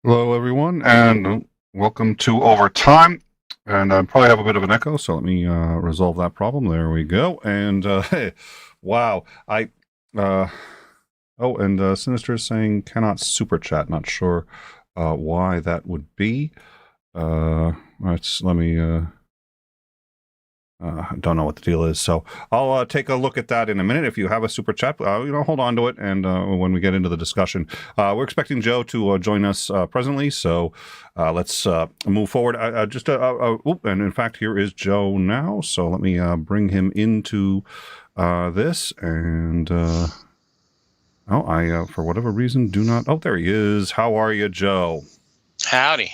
Hello, everyone, and welcome to Overtime. And I probably have a bit of an echo, so let me resolve that problem. There we go. And hey, wow, uh, Sinister is saying cannot super chat. Not sure why that would be. Let me. Don't know what the deal is, so I'll take a look at that in a minute. If you have a super chat, hold on to it, and when we get into the discussion, we're expecting Joe to join us presently. So let's move forward. And in fact, here is Joe now. So let me bring him into this, and for whatever reason do not. Oh, there he is. How are you, Joe? Howdy.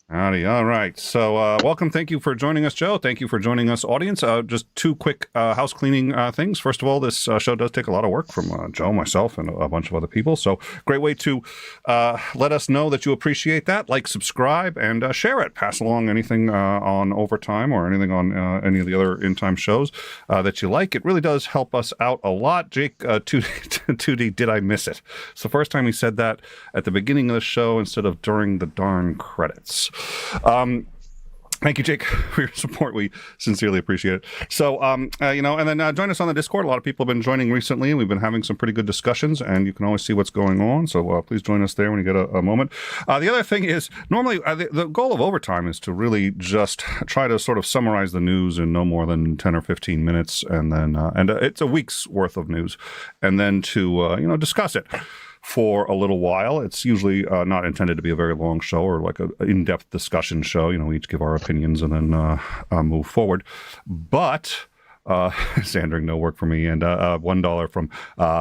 Howdy. All right. So welcome. Thank you for joining us, Joe. Thank you for joining us, audience. Just two quick house cleaning things. First of all, this show does take a lot of work from Joe, myself, and a bunch of other people. So great way to let us know that you appreciate that. Like, subscribe, and share it. Pass along anything on Overtime or anything on any of the other in-time shows that you like. It really does help us out a lot. Jake, 2D, did I miss it? It's the first time he said that at the beginning of the show instead of during the darn credits. Thank you, Jake, for your support. We sincerely appreciate it. So, and then join us on the Discord. A lot of people have been joining recently, and we've been having some pretty good discussions, and you can always see what's going on. So please join us there when you get a moment. The other thing is, normally the goal of Overtime is to really just try to sort of summarize the news in no more than 10 or 15 minutes, and then it's a week's worth of news, and then to discuss it for a little while. It's usually not intended to be a very long show or like an in-depth discussion show. We each give our opinions and then move forward. But Sandering, no work for me. And $1 from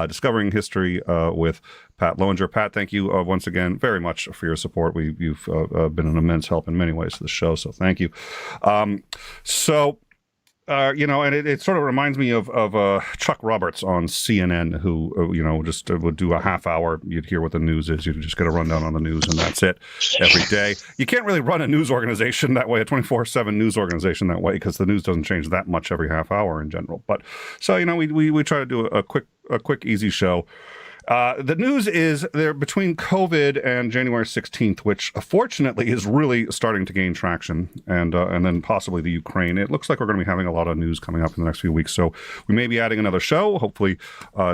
Discovering History with Pat Lowinger. Pat, thank you once again very much for your support. You've been an immense help in many ways to the show, so thank you. And it sort of reminds me of Chuck Roberts on CNN, who, just would do a half hour. You'd hear what the news is. You'd just get a rundown on the news, and that's it every day. You can't really run a news organization that way, a 24/7 news organization that way, because the news doesn't change that much every half hour in general. But so, we try to do a quick, easy show. The news is there between COVID and January 16th, which fortunately is really starting to gain traction, and then possibly the Ukraine. It looks like we're going to be having a lot of news coming up in the next few weeks. So we may be adding another show. Hopefully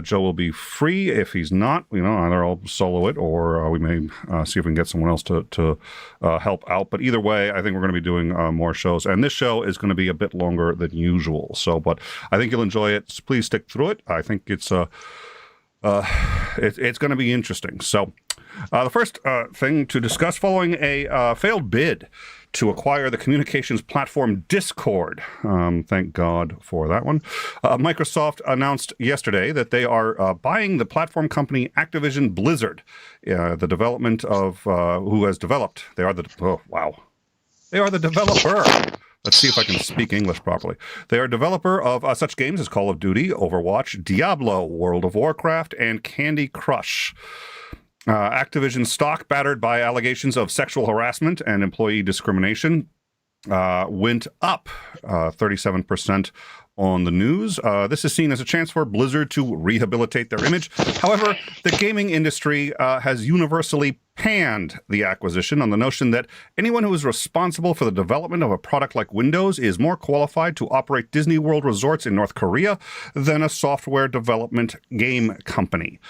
Joe will be free. If he's not, either I'll solo it, or we may see if we can get someone else to help out. But either way, I think we're going to be doing more shows. And this show is going to be a bit longer than usual. But I think you'll enjoy it. So please stick through it. I think it's going to be interesting. So the first thing to discuss, following a failed bid to acquire the communications platform Discord. Thank God for that one. Microsoft announced yesterday that they are buying the platform company Activision Blizzard, the development of who has developed. They are the developer. Let's see if I can speak English properly. They are a developer of such games as Call of Duty, Overwatch, Diablo, World of Warcraft, and Candy Crush. Activision stock, battered by allegations of sexual harassment and employee discrimination, went up 37% on the news. This is seen as a chance for Blizzard to rehabilitate their image. However, the gaming industry has universally panned the acquisition on the notion that anyone who is responsible for the development of a product like Windows is more qualified to operate Disney World resorts in North Korea than a software development game company.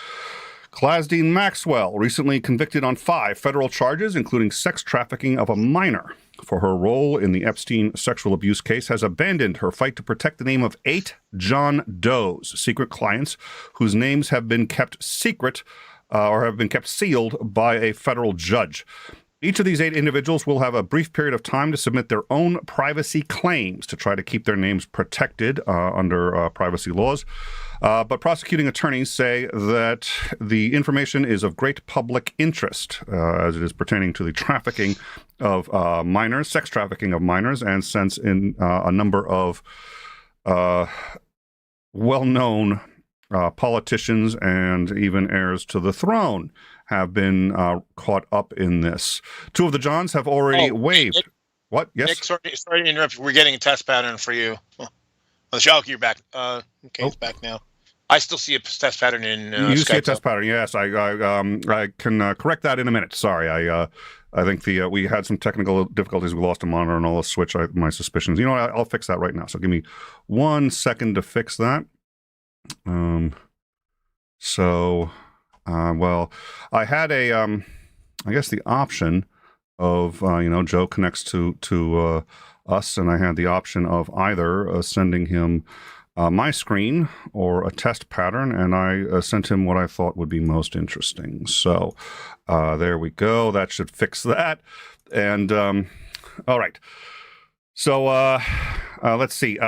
Ghislaine Maxwell, recently convicted on 5 federal charges, including sex trafficking of a minor for her role in the Epstein sexual abuse case, has abandoned her fight to protect the name of 8 John Doe's secret clients whose names have been kept secret or have been kept sealed by a federal judge. Each of these 8 individuals will have a brief period of time to submit their own privacy claims to try to keep their names protected under privacy laws. But prosecuting attorneys say that the information is of great public interest as it is pertaining to the trafficking of minors, sex trafficking of minors, and since in a number of well-known politicians and even heirs to the throne have been caught up in this. 2 of the Johns have already waived. Nick, what? Yes? Nick, sorry to interrupt. We're getting a test pattern for you. Oh, Shalky, you're back. Okay, It's back now. I still see a test pattern in You Skype. see a test pattern, yes. I can correct that in a minute. Sorry, I think we had some technical difficulties. We lost a monitor and all the switch. My suspicions. You know what? I'll fix that right now. So give me 1 second to fix that. Well, I had I guess the option of Joe connects to us, and I had the option of either sending him my screen or a test pattern, and I sent him what I thought would be most interesting. So there we go. That should fix that. And all right. So let's see.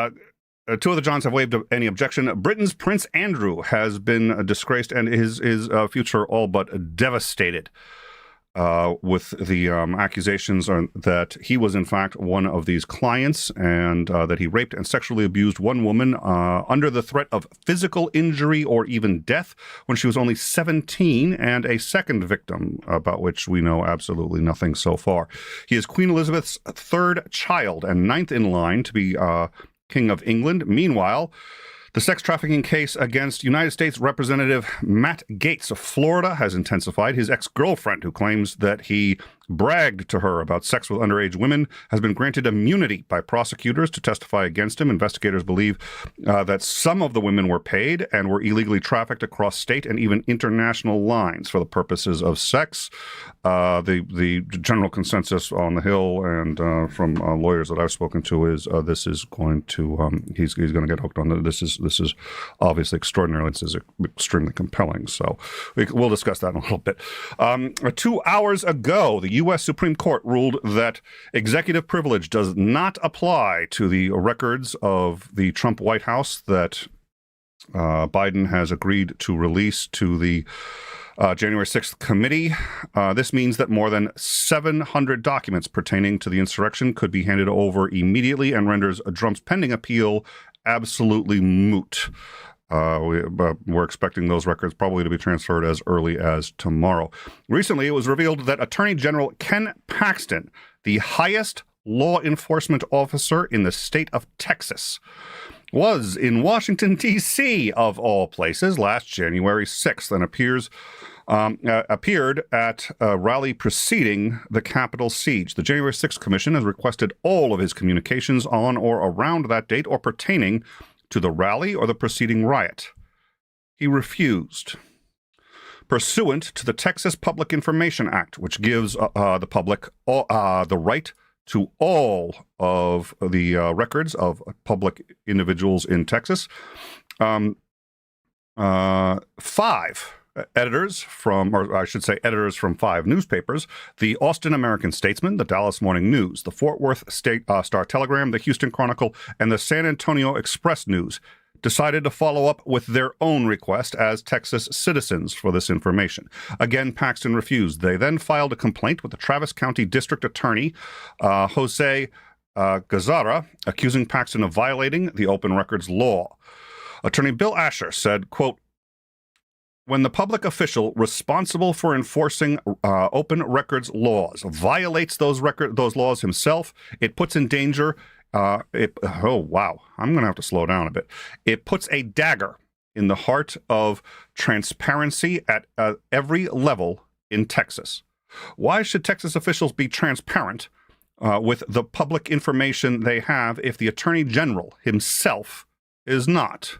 Two of the Johns have waived any objection. Britain's Prince Andrew has been disgraced and his future all but devastated with the accusations that he was, in fact, one of these clients and that he raped and sexually abused one woman under the threat of physical injury or even death when she was only 17, and a second victim about which we know absolutely nothing so far. He is Queen Elizabeth's third child and ninth in line to be King of England. Meanwhile, the sex trafficking case against United States Representative Matt Gaetz of Florida has intensified. His ex-girlfriend, who claims that he bragged to her about sex with underage women, has been granted immunity by prosecutors to testify against him. Investigators believe that some of the women were paid and were illegally trafficked across state and even international lines for the purposes of sex. The general consensus on the Hill and from lawyers that I've spoken to is this is going to he's going to get hooked on it. This is obviously extraordinary. This is extremely compelling. So we'll discuss that in a little bit. 2 hours ago, the U.S. Supreme Court ruled that executive privilege does not apply to the records of the Trump White House that Biden has agreed to release to the January 6th committee. This means that more than 700 documents pertaining to the insurrection could be handed over immediately and renders Trump's pending appeal absolutely moot. We're expecting those records probably to be transferred as early as tomorrow. Recently, it was revealed that Attorney General Ken Paxton, the highest law enforcement officer in the state of Texas, was in Washington, D.C., of all places, last January 6th and appeared at a rally preceding the Capitol siege. The January 6th Commission has requested all of his communications on or around that date or pertaining to the rally or the preceding riot. He refused. Pursuant to the Texas Public Information Act, which gives the public the right to all of the records of public individuals in Texas, 5 editors from 5 newspapers, the Austin American-Statesman, the Dallas Morning News, the Fort Worth Star-Telegram, the Houston Chronicle, and the San Antonio Express-News, decided to follow up with their own request as Texas citizens for this information. Again, Paxton refused. They then filed a complaint with the Travis County District Attorney, Jose Gazzara, accusing Paxton of violating the open records law. Attorney Bill Asher said, quote, "When the public official responsible for enforcing open records laws violates those laws himself, it puts in danger oh, wow. I'm going to have to slow down a bit. It puts a dagger in the heart of transparency at every level in Texas. Why should Texas officials be transparent with the public information they have if the Attorney General himself is not?"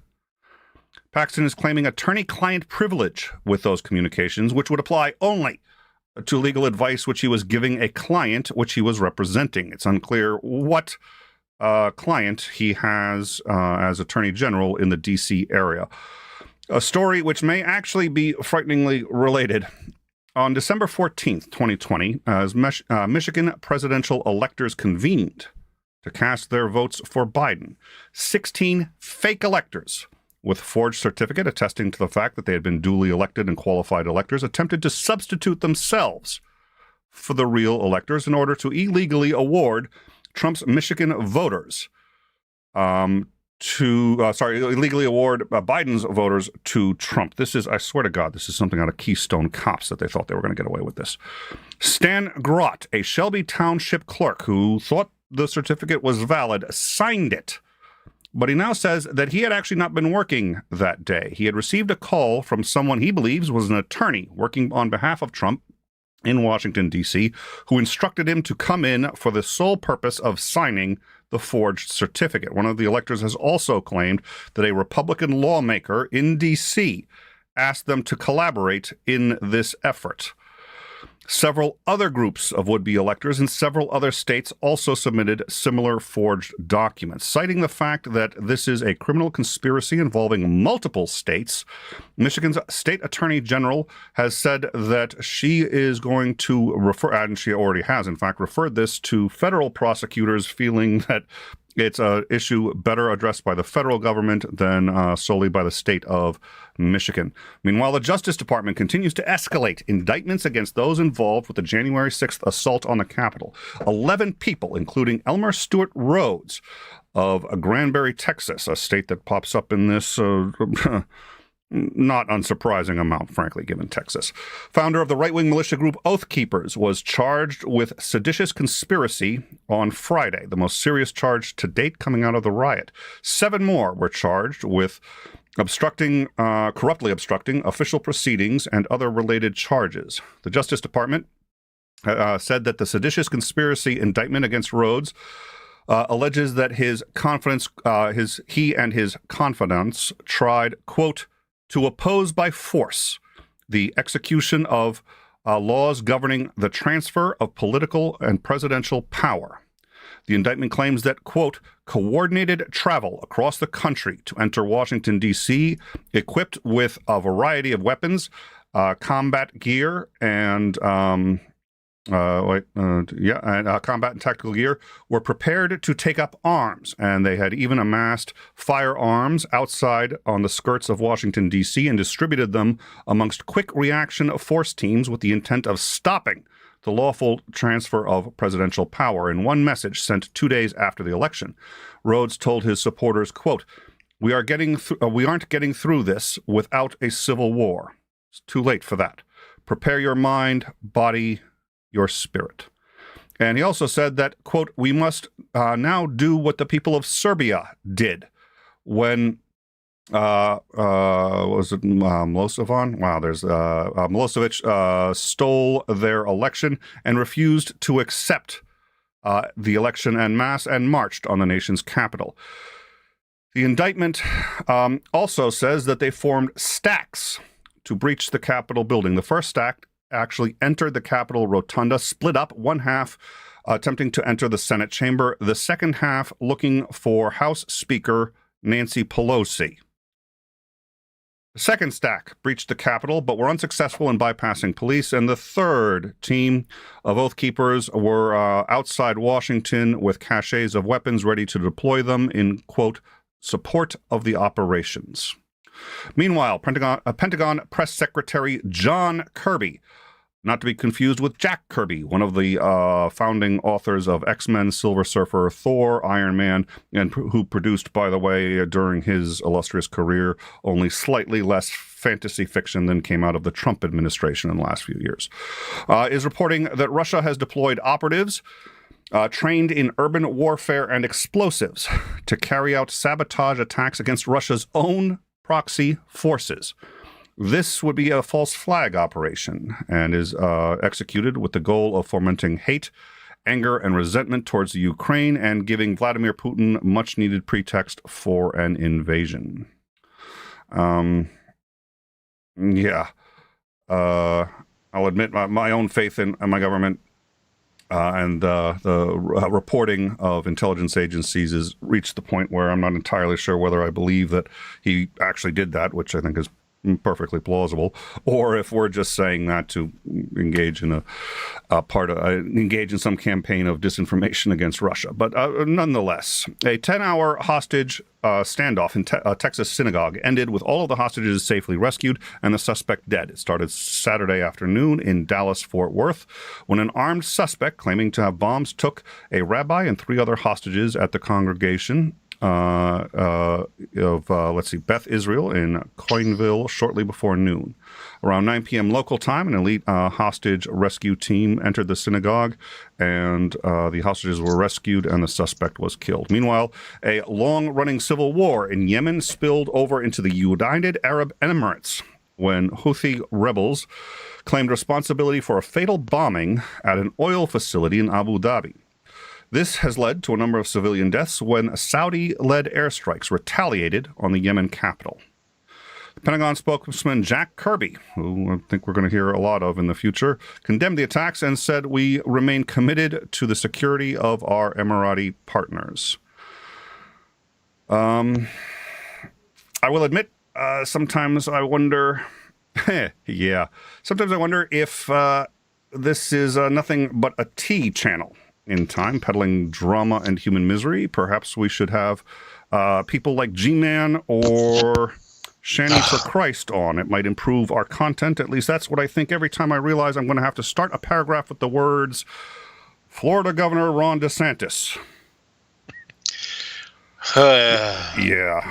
Paxton is claiming attorney-client privilege with those communications, which would apply only to legal advice which he was giving a client which he was representing. It's unclear what client he has as Attorney General in the D.C. area. A story which may actually be frighteningly related. On December 14th, 2020, as Michigan presidential electors convened to cast their votes for Biden, 16 fake electors with forged certificate attesting to the fact that they had been duly elected and qualified electors attempted to substitute themselves for the real electors in order to illegally award Trump's Michigan voters illegally award Biden's voters to Trump. This is, I swear to God, this is something out of Keystone Cops that they thought they were going to get away with this. Stan Grott, a Shelby Township clerk who thought the certificate was valid, signed it but he now says that he had actually not been working that day. He had received a call from someone he believes was an attorney working on behalf of Trump in Washington, D.C., who instructed him to come in for the sole purpose of signing the forged certificate. One of the electors has also claimed that a Republican lawmaker in D.C. asked them to collaborate in this effort. Several other groups of would-be electors in several other states also submitted similar forged documents. Citing the fact that this is a criminal conspiracy involving multiple states, Michigan's state attorney general has said that she is going to refer, and she already has, in fact, referred this to federal prosecutors, feeling that it's an issue better addressed by the federal government than solely by the state of Michigan. Meanwhile, the Justice Department continues to escalate indictments against those involved with the January 6th assault on the Capitol. 11 people, including Elmer Stewart Rhodes of Granbury, Texas, a state that pops up in this not unsurprising amount, frankly, given Texas. Founder of the right-wing militia group Oath Keepers was charged with seditious conspiracy on Friday, the most serious charge to date coming out of the riot. 7 more were charged with corruptly obstructing official proceedings and other related charges. The Justice Department said that the seditious conspiracy indictment against Rhodes alleges that he and his confidants tried, quote, to oppose by force the execution of laws governing the transfer of political and presidential power. The indictment claims that, quote, coordinated travel across the country to enter Washington, D.C., equipped with a variety of weapons, combat gear, and combat and tactical gear, were prepared to take up arms, and they had even amassed firearms outside on the skirts of Washington, D.C., and distributed them amongst quick reaction force teams with the intent of stopping the lawful transfer of presidential power. In one message sent 2 days after the election, Rhodes told his supporters, quote, we aren't getting through this without a civil war. It's too late for that. Prepare your mind, body, your spirit. And he also said that, quote, we must now do what the people of Serbia did when was it Milosevic? Wow, there's Milosevic stole their election and refused to accept the election en masse and marched on the nation's capital. The indictment also says that they formed stacks to breach the Capitol building. The first stack actually entered the Capitol rotunda, split up, one half attempting to enter the Senate chamber, the second half looking for House Speaker Nancy Pelosi. The second stack breached the Capitol, but were unsuccessful in bypassing police, and the third team of Oath Keepers were outside Washington with caches of weapons ready to deploy them in, quote, support of the operations. Meanwhile, Pentagon Press Secretary John Kirby, not to be confused with Jack Kirby, one of the founding authors of X-Men, Silver Surfer, Thor, Iron Man, and who produced, by the way, during his illustrious career, only slightly less fantasy fiction than came out of the Trump administration in the last few years, is reporting that Russia has deployed operatives trained in urban warfare and explosives to carry out sabotage attacks against Russia's own proxy forces. This would be a false flag operation and is executed with the goal of fomenting hate, anger, and resentment towards the Ukraine and giving Vladimir Putin much-needed pretext for an invasion. I'll admit my own faith in my government and the reporting of intelligence agencies has reached the point where I'm not entirely sure whether I believe that he actually did that, which I think is perfectly plausible, or if we're just saying that to engage in engage in some campaign of disinformation against Russia. But nonetheless, a 10-hour hostage standoff in a Texas synagogue ended with all of the hostages safely rescued and the suspect dead. It started Saturday afternoon in Dallas-Fort Worth when an armed suspect claiming to have bombs took a rabbi and 3 other hostages at the congregation let's see, Beth Israel in Coinville shortly before noon. Around 9 p.m. local time, an elite hostage rescue team entered the synagogue, and the hostages were rescued, and the suspect was killed. Meanwhile, a long-running civil war in Yemen spilled over into the United Arab Emirates when Houthi rebels claimed responsibility for a fatal bombing at an oil facility in Abu Dhabi. This has led to a number of civilian deaths when Saudi-led airstrikes retaliated on the Yemen capital. The Pentagon spokesman Jack Kirby, who I think we're going to hear a lot of in the future, condemned the attacks and said, "We remain committed to the security of our Emirati partners." I will admit, sometimes I wonder, sometimes I wonder if this is nothing but a T channel in time, peddling drama and human misery. Perhaps we should have people like G-Man or Shanny for Christ on. It might improve our content. At least that's what I think every time I realize I'm going to have to start a paragraph with the words, Florida Governor Ron DeSantis. Yeah,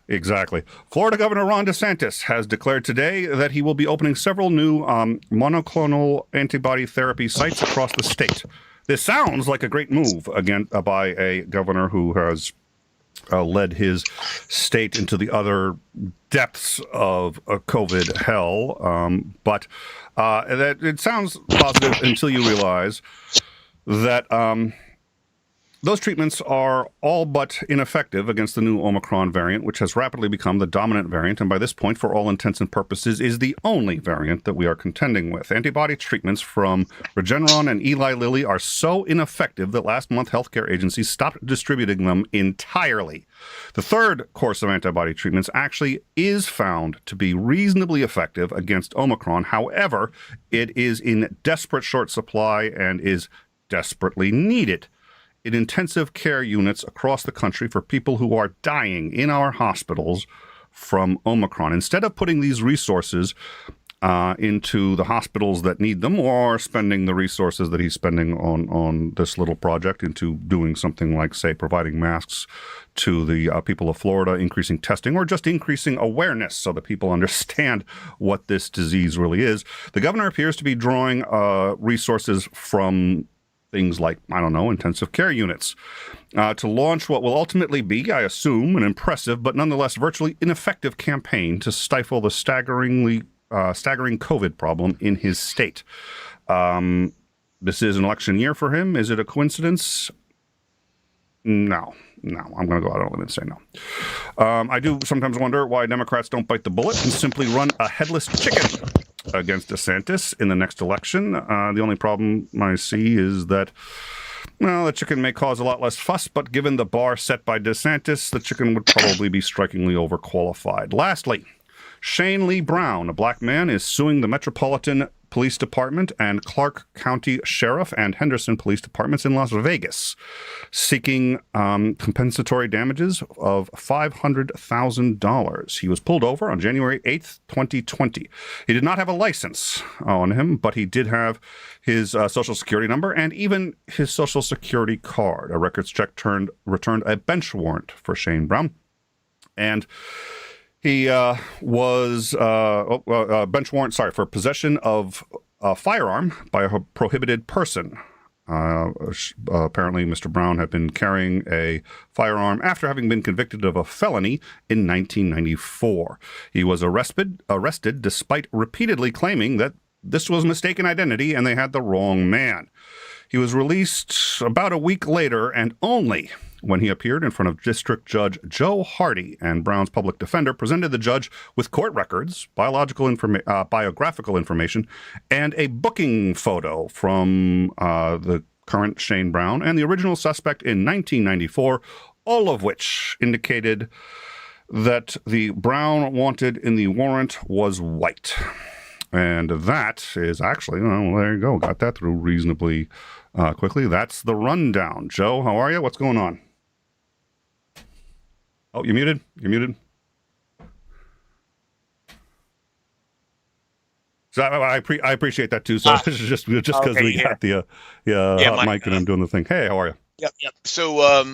exactly. Florida Governor Ron DeSantis has declared today that he will be opening several new monoclonal antibody therapy sites across the state. This sounds like a great move again by a governor who has led his state into the other depths of COVID hell. But that it sounds positive until you realize that those treatments are all but ineffective against the new Omicron variant, which has rapidly become the dominant variant, and by this point, for all intents and purposes, is the only variant that we are contending with. Antibody treatments from Regeneron and Eli Lilly are so ineffective that last month healthcare agencies stopped distributing them entirely. The third course of antibody treatments actually is found to be reasonably effective against Omicron. However, it is in desperate short supply and is desperately needed in intensive care units across the country for people who are dying in our hospitals from Omicron. Instead of putting these resources into the hospitals that need them, or spending the resources that he's spending on this little project into doing something like, say, providing masks to the people of Florida, increasing testing, or just increasing awareness so that people understand what this disease really is, the governor appears to be drawing resources from things like, I don't know, intensive care units, to launch what will ultimately be, I assume, an impressive but nonetheless virtually ineffective campaign to stifle the staggering COVID problem in his state. This is an election year for him. Is it a coincidence? No, I'm going to go out on a limb and say no. I do sometimes wonder why Democrats don't bite the bullet and simply run a headless chicken against DeSantis in the next election. The only problem I see is that, well, the chicken may cause a lot less fuss, but given the bar set by DeSantis, the chicken would probably be strikingly overqualified. Lastly, Shane Lee Brown, a black man, is suing the Metropolitan Police Department and Clark County Sheriff and Henderson Police Departments in Las Vegas, seeking compensatory damages of $500,000. He was pulled over on January 8th, 2020. He did not have a license on him, but he did have his Social Security number and even his Social Security card. A records check returned a bench warrant for Shane Brown, and he was bench warrant, for possession of a firearm by a prohibited person. Apparently, Mr. Brown had been carrying a firearm after having been convicted of a felony in 1994. He was arrested despite repeatedly claiming that this was mistaken identity and they had the wrong man. He was released about a week later, and only when he appeared in front of District Judge Joe Hardy and Brown's public defender presented the judge with court records, biographical information, and a booking photo from the current Shane Brown and the original suspect in 1994, all of which indicated that the Brown wanted in the warrant was white. And that is actually, well, there you go. Got that through reasonably quickly. That's the rundown. Joe, how are you? What's going on? Oh, you muted? You're muted? So I appreciate that too. So this is just because we got the hot mic and I'm doing the thing. Hey, how are you? Yep. So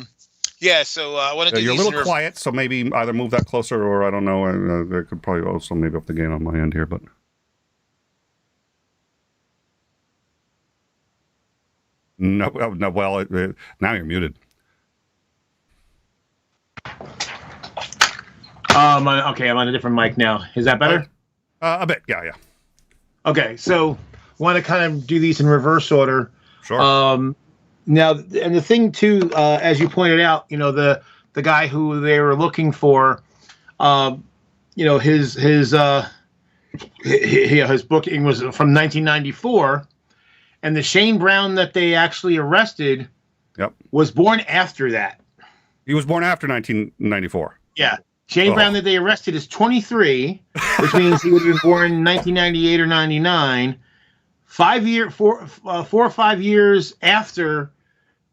Yeah, so I want to do You're a these little quiet, so maybe either move that closer, or I don't know. I could probably also maybe up the gain on my end here, but no. No. Well, now you're muted. Okay, I'm on a different mic now. Is that better? A bit. Yeah. Okay, so want to kind of do these in reverse order. Sure. Now, and the thing too, as you pointed out, the guy who they were looking for, his booking was from 1994, and the Shane Brown that they actually arrested, was born after that. He was born after 1994. Yeah. Shane Brown that they arrested is 23, which means he would have been born in 1998 or 99. 4 or 5 years after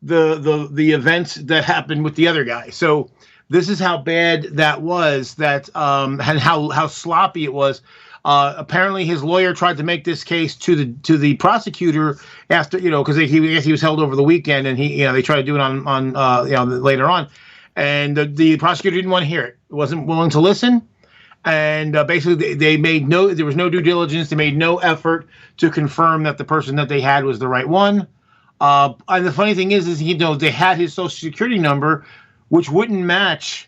the events that happened with the other guy. So this is how bad that was. And how sloppy it was. Apparently, his lawyer tried to make this case to the prosecutor after, because he was held over the weekend, and they tried to do it on later on. And the prosecutor didn't want to hear it. Wasn't willing to listen. And basically, there was no due diligence. They made no effort to confirm that the person that they had was the right one. And the funny thing is they had his social security number, which wouldn't match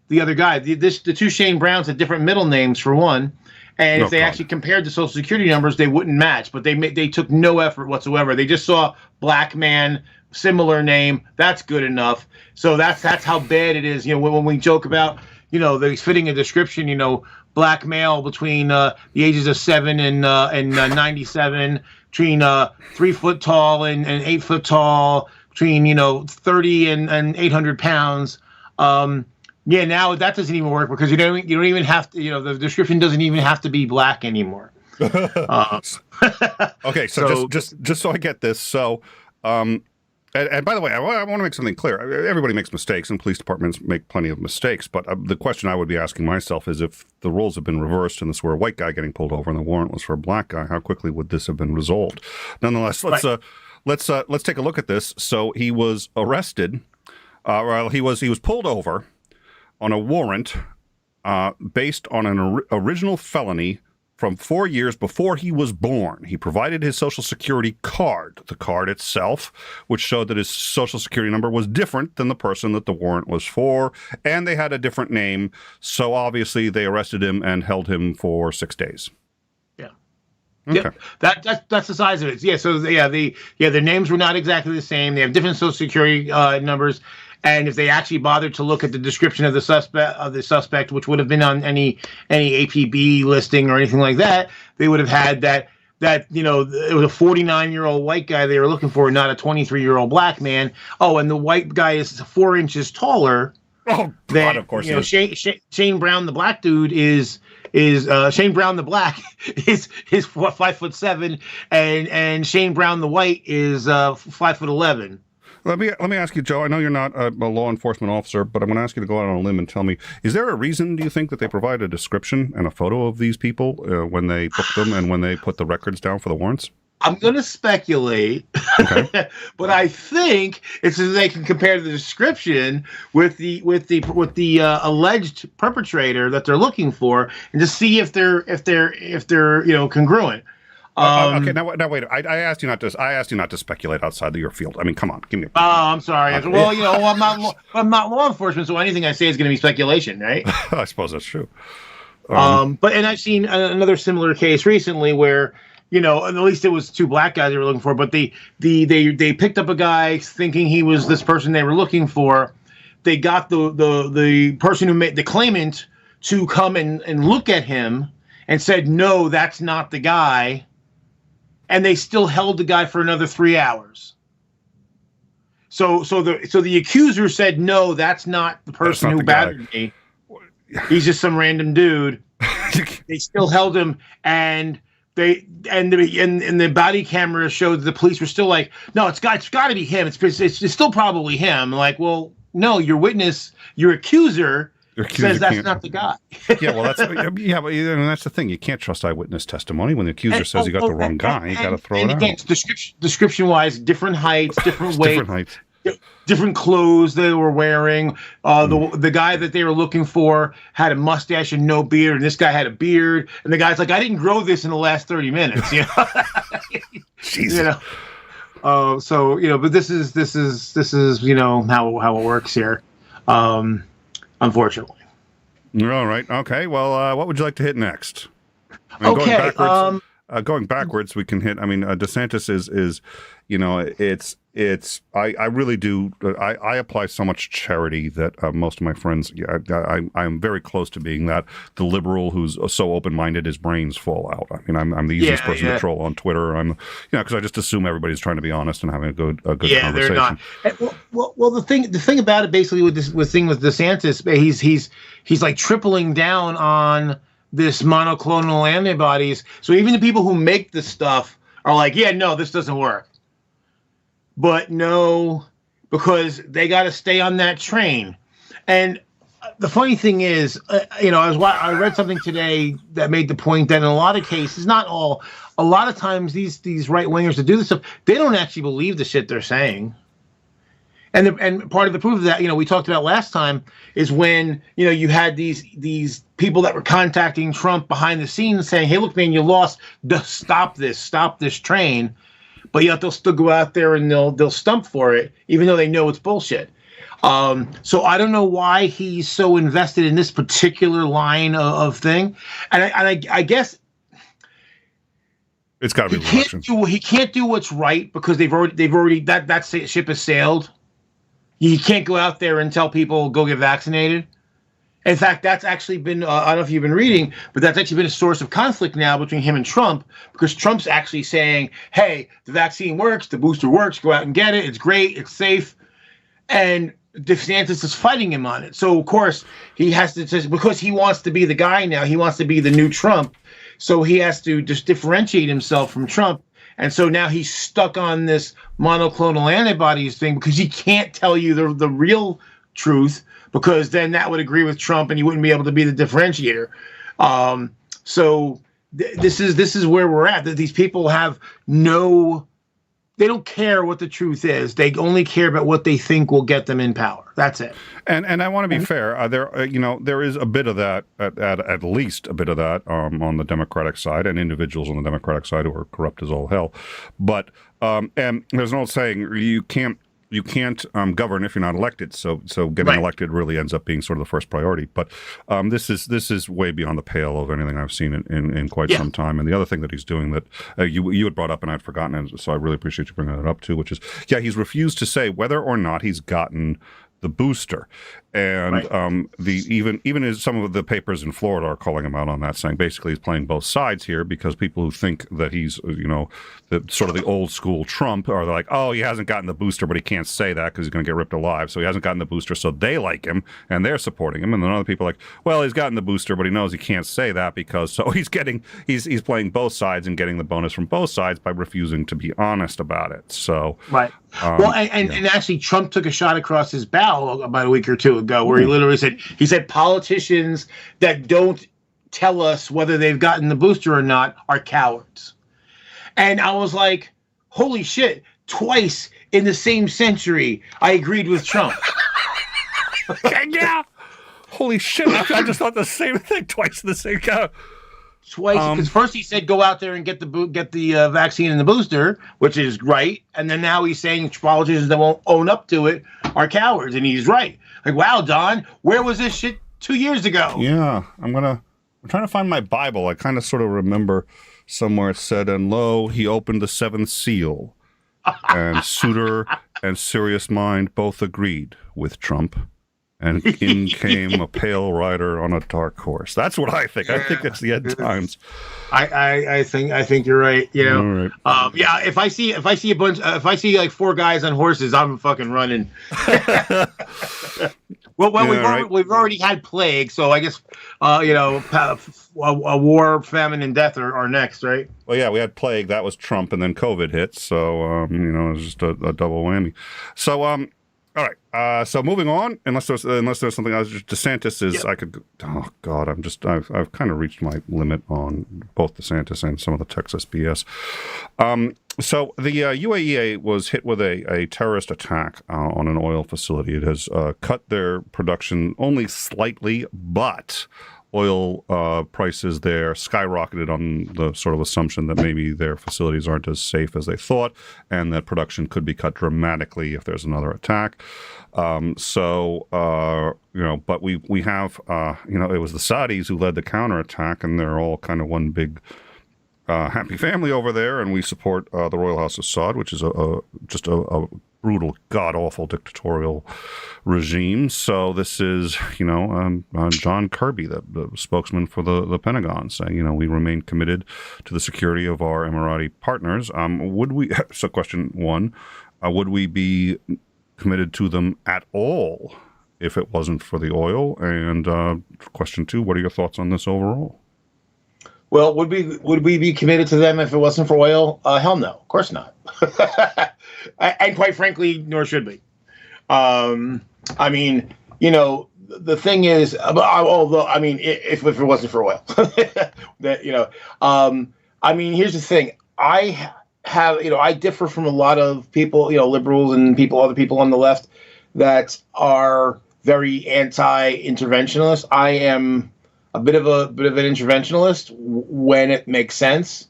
the other guy. The two Shane Browns had different middle names for one. And if they actually compared the social security numbers, they wouldn't match. But they took no effort whatsoever. They just saw black man, similar name. That's good enough. So that's how bad it is. When we joke about, the fitting a description, black male between the ages of 7 and 97, between 3 foot tall and 8 foot tall, between 30 and 800 pounds. Now that doesn't even work because you don't even have to. The description doesn't even have to be black anymore. Okay, so just so I get this, so. And by the way, I want to make something clear. Everybody makes mistakes, and police departments make plenty of mistakes. But the question I would be asking myself is, if the roles have been reversed and this were a white guy getting pulled over and the warrant was for a black guy, how quickly would this have been resolved? Nonetheless, let's take a look at this. So he was arrested. He was pulled over on a warrant based on an original felony from 4 years before he was born. He provided his Social Security card, the card itself, which showed that his Social Security number was different than the person that the warrant was for, and they had a different name, so obviously they arrested him and held him for 6 days. Yeah. Okay. Yeah, that's the size of it. Yeah, so their names were not exactly the same. They have different Social Security numbers. And if they actually bothered to look at the description of the suspect, which would have been on any APB listing or anything like that, they would have had that it was a 49-year-old white guy they were looking for, not a 23-year-old black man. Oh, and the white guy is 4 inches taller. Oh, God, of course. Shane Brown, the black dude, is Shane Brown the black is 5'7", and Shane Brown the white is 5'11". Let me ask you, Joe. I know you're not a law enforcement officer, but I'm going to ask you to go out on a limb and tell me: is there a reason, do you think, that they provide a description and a photo of these people when they book them and when they put the records down for the warrants? I'm going to speculate, okay. But I think it's so they can compare the description with the alleged perpetrator that they're looking for, and to see if they're congruent. Okay, now wait. I asked you not to speculate outside of your field. I mean, come on, give me. I'm sorry. Okay. Well, I'm not law enforcement, so anything I say is going to be speculation, right? I suppose that's true. But I've seen another similar case recently where, at least it was 2 black guys they were looking for, but they picked up a guy thinking he was this person they were looking for. They got the person who made the claimant to come and look at him and said, no, that's not the guy. And they still held the guy for another 3 hours. So the accuser said, no, that's not the person who battered me. He's just some random dude. They still held him, and the body camera showed that the police were still like, no, it's got to be him. It's still probably him. Like, well, no, your witness, your accuser says that's not the guy. Yeah, well, that's the thing. You can't trust eyewitness testimony. When the accuser says you got the wrong guy, you got to throw it out. Description-wise, different heights, different weights. Different heights. different clothes they were wearing. The guy that they were looking for had a mustache and no beard, and this guy had a beard. And the guy's like, I didn't grow this in the last 30 minutes. You know, Jesus. you know. So but this is how it works here. Unfortunately. All right. Okay. Well, what would you like to hit next? Okay. Going backwards, we can hit. I mean, DeSantis is, I really do. I apply so much charity that most of my friends. I'm very close to being that the liberal who's so open-minded his brains fall out. I mean, I'm the easiest person to troll on Twitter. Because I just assume everybody's trying to be honest and having a good conversation. They're not. Well, the thing about it basically with DeSantis, he's like tripling down on this monoclonal antibodies. So even the people who make this stuff are like, yeah, no, this doesn't work. But no, because they got to stay on that train. And the funny thing is, I read something today that made the point that in a lot of cases, not all, a lot of times these right wingers that do this stuff, they don't actually believe the shit they're saying. And part of the proof of that, we talked about last time, is when you had these people that were contacting Trump behind the scenes saying, "Hey, look, man, you lost. Stop this train," but yet they'll still go out there and they'll stump for it, even though they know it's bullshit. So I don't know why he's so invested in this particular line of thing, and I guess it's got to be he can't do what's right because they've already that ship has sailed. You can't go out there and tell people go get vaccinated. In fact, that's actually been, I don't know if you've been reading, but that's actually been a source of conflict now between him and Trump, because Trump's actually saying, hey, the vaccine works, the booster works, go out and get it, it's great, it's safe. And DeSantis is fighting him on it. So, of course, he has to, because he wants to be the guy now, he wants to be the new Trump, so he has to just differentiate himself from Trump. And so now he's stuck on this monoclonal antibodies thing because he can't tell you the real truth, because then that would agree with Trump and he wouldn't be able to be the differentiator. This is where we're at. That these people have they don't care what the truth is. They only care about what they think will get them in power. That's it. And I want to be fair. There is a bit of that, at least a bit of that on the Democratic side, and individuals on the Democratic side who are corrupt as all hell. But and there's an old saying: you can't govern if you're not elected. So getting elected really ends up being sort of the first priority. But this is way beyond the pale of anything I've seen in quite some time. And the other thing that he's doing that you had brought up and I'd forgotten, and so I really appreciate you bringing that up too, which is he's refused to say whether or not he's gotten the booster. And even as some of the papers in Florida are calling him out on that, saying basically he's playing both sides here, because people who think that he's the sort of the old school Trump are like, oh, he hasn't gotten the booster, but he can't say that because he's going to get ripped alive. So he hasn't gotten the booster, so they like him and they're supporting him. And then other people are like, well, he's gotten the booster, but he knows he can't say that because so he's playing both sides and getting the bonus from both sides by refusing to be honest about it. So and actually Trump took a shot across his bow about a week or two ago, where he literally said politicians that don't tell us whether they've gotten the booster or not are cowards. And I was like, holy shit, twice in the same century I agreed with Trump. Yeah. Holy shit, I just thought the same thing twice in the same guy. Twice, because first he said go out there and get the vaccine and the booster, which is right, and then now he's saying politicians that won't own up to it are cowards, and he's right. Like, wow, Don, where was this shit 2 years ago? Yeah, I'm trying to find my Bible. I kind of sort of remember somewhere it said, and lo, he opened the seventh seal, and Soutter and Serious Mind both agreed with Trump. And in came a pale rider on a dark horse. That's what I think. I think it's the end times. I think you're right. All right. If I see like four guys on horses, I'm fucking running. We've already had plague, so I guess a war, famine, and death are next, right? Well, yeah, we had plague. That was Trump, and then COVID hit. So it was just a double whammy. So all right. So moving on, unless there's something else, DeSantis is. Yep. I could. Oh God, I've kind of reached my limit on both DeSantis and some of the Texas BS. So the UAE was hit with a terrorist attack on an oil facility. It has cut their production only slightly, but oil prices there skyrocketed on the sort of assumption that maybe their facilities aren't as safe as they thought, and that production could be cut dramatically if there's another attack. But we have, it was the Saudis who led the counterattack, and they're all kind of one big happy family over there, and we support the Royal House of Saud, which is just a brutal, god-awful dictatorial regime. So this is, John Kirby, the spokesman for the Pentagon, saying, we remain committed to the security of our Emirati partners. So question one, would we be committed to them at all if it wasn't for the oil? And question two, what are your thoughts on this overall? Well, would we be committed to them if it wasn't for oil? Hell no, of course not. And quite frankly, nor should we. The thing is, if it wasn't for oil, here's the thing. I differ from a lot of people, liberals and other people on the left that are very anti-interventionist. I am a bit of an interventionalist when it makes sense.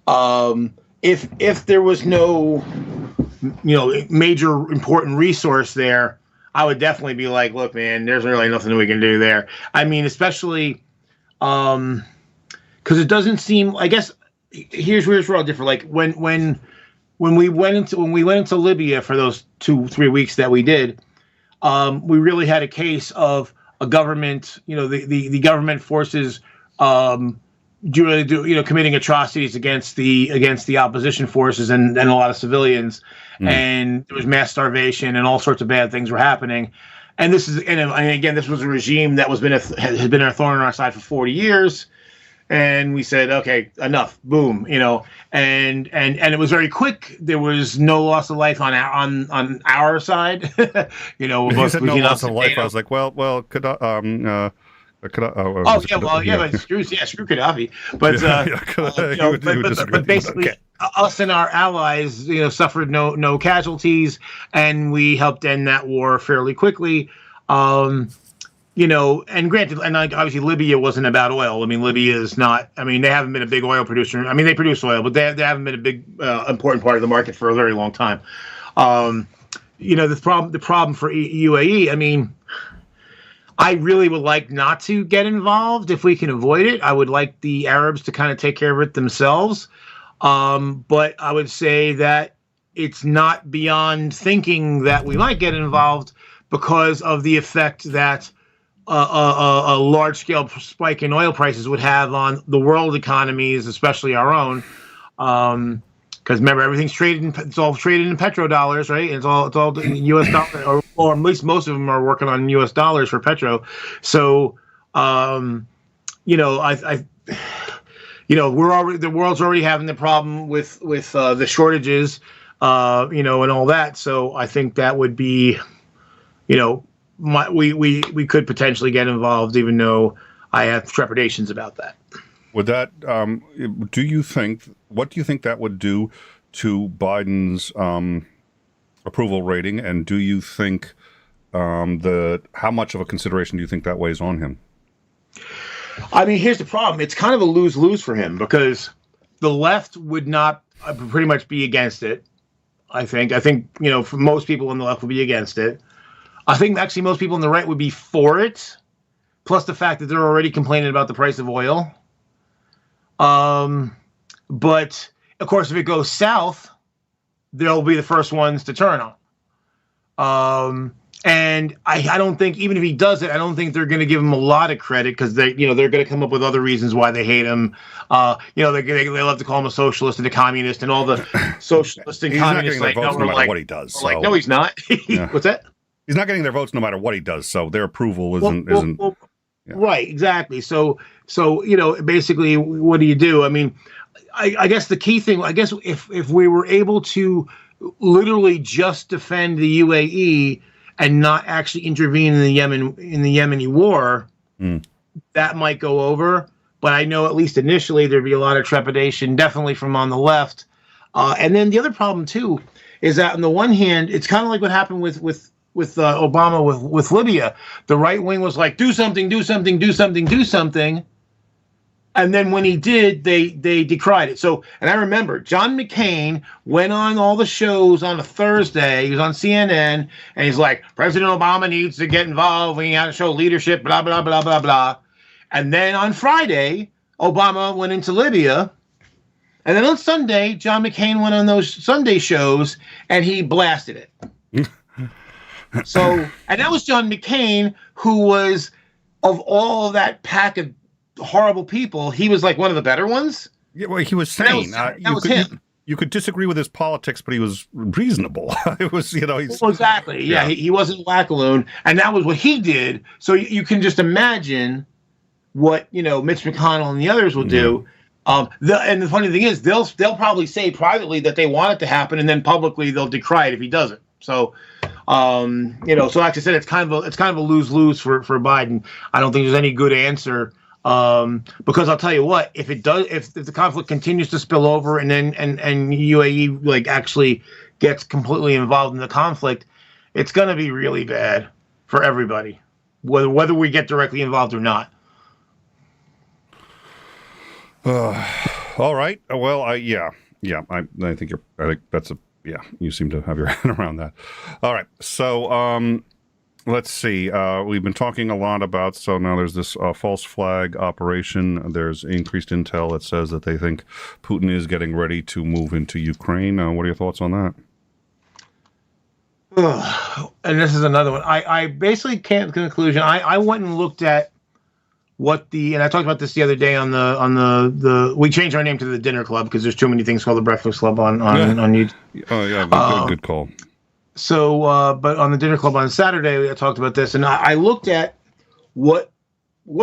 If there was no, major important resource there, I would definitely be like, look, man, there's really nothing we can do there. I mean, especially because it doesn't seem. I guess here's where it's all different. Like when we went into Libya for those 2-3 weeks that we did, we really had a case of a government, the government forces committing atrocities against the opposition forces and a lot of civilians, and there was mass starvation and all sorts of bad things were happening. And this was a regime that has been a thorn in our side for 40 years. And we said, okay, enough, boom, and it was very quick. There was no loss of life on our side. You said no loss of life. I was like, well, could I? Screw Gaddafi. But basically, us and our allies, suffered no casualties, and we helped end that war fairly quickly. And granted, and obviously Libya wasn't about oil. I mean, Libya is not. I mean, they haven't been a big oil producer. I mean, they produce oil, but they haven't been a big important part of the market for a very long time. The problem for UAE. I mean, I really would like not to get involved if we can avoid it. I would like the Arabs to kind of take care of it themselves. But I would say that it's not beyond thinking that we might get involved because of the effect that a large-scale spike in oil prices would have on the world economies, especially our own. Because remember, everything's traded. It's all traded in petrodollars, right? It's all U.S. dollars, or at least most of them are working on U.S. dollars for petro. So, the world's already having the problem with the shortages, and all that. So I think that would be, we could potentially get involved, even though I have trepidations about that. Would that? What do you think that would do to Biden's approval rating? And do you think how much of a consideration do you think that weighs on him? I mean, here's the problem. It's kind of a lose-lose for him because the left would not pretty much be against it. I think for most people on the left would be against it. I think actually most people on the right would be for it, plus the fact that they're already complaining about the price of oil. But of course, if it goes south, they'll be the first ones to turn on. And I don't think, even if he does it, I don't think they're going to give him a lot of credit because they're going to come up with other reasons why they hate him. They love to call him a socialist and a communist, and all the socialists and communists like, no matter what he does. So. Like, no, he's not. Yeah. What's that? He's not getting their votes no matter what he does. So their approval isn't. Yeah. Right, exactly. So basically, what do you do? I mean, I guess the key thing, if we were able to literally just defend the UAE and not actually intervene in the Yemeni war, that might go over. But I know at least initially there'd be a lot of trepidation, definitely from on the left, And then the other problem too is that on the one hand, it's kind of like what happened with Obama with Libya. The right wing was like, do something, do something, do something, do something. And then when he did, they decried it. So, and I remember John McCain went on all the shows on a Thursday. He was on CNN, and he's like, President Obama needs to get involved. We got to show leadership, blah, blah, blah, blah, blah. And then on Friday, Obama went into Libya. And then on Sunday, John McCain went on those Sunday shows, and he blasted it. So, and that was John McCain, who was, of all of that pack of horrible people, he was like one of the better ones. Yeah, well, he was sane. That was him. You could disagree with his politics, but he was reasonable. It was, he's... Well, exactly. Yeah, he wasn't wackaloon, and that was what he did. So you can just imagine what, Mitch McConnell and the others will do. And the funny thing is, they'll probably say privately that they want it to happen, and then publicly they'll decry it if he doesn't. So, so like I said, it's kind of a lose-lose for Biden. I don't think there's any good answer. Because I'll tell you what, if the conflict continues to spill over and UAE like actually gets completely involved in the conflict, it's going to be really bad for everybody, whether we get directly involved or not. All right. Well, I think that's you seem to have your head around that. All right. So, let's see. We've been talking a lot about, so now there's this false flag operation. There's increased intel that says that they think Putin is getting ready to move into Ukraine. What are your thoughts on that? And this is another one. I basically came to the conclusion. I went and looked at and I talked about this the other day on the we changed our name to the Dinner Club because there's too many things called the Breakfast Club on YouTube. Oh yeah, good call. So, but on the Dinner Club on Saturday, I talked about this, and I looked at what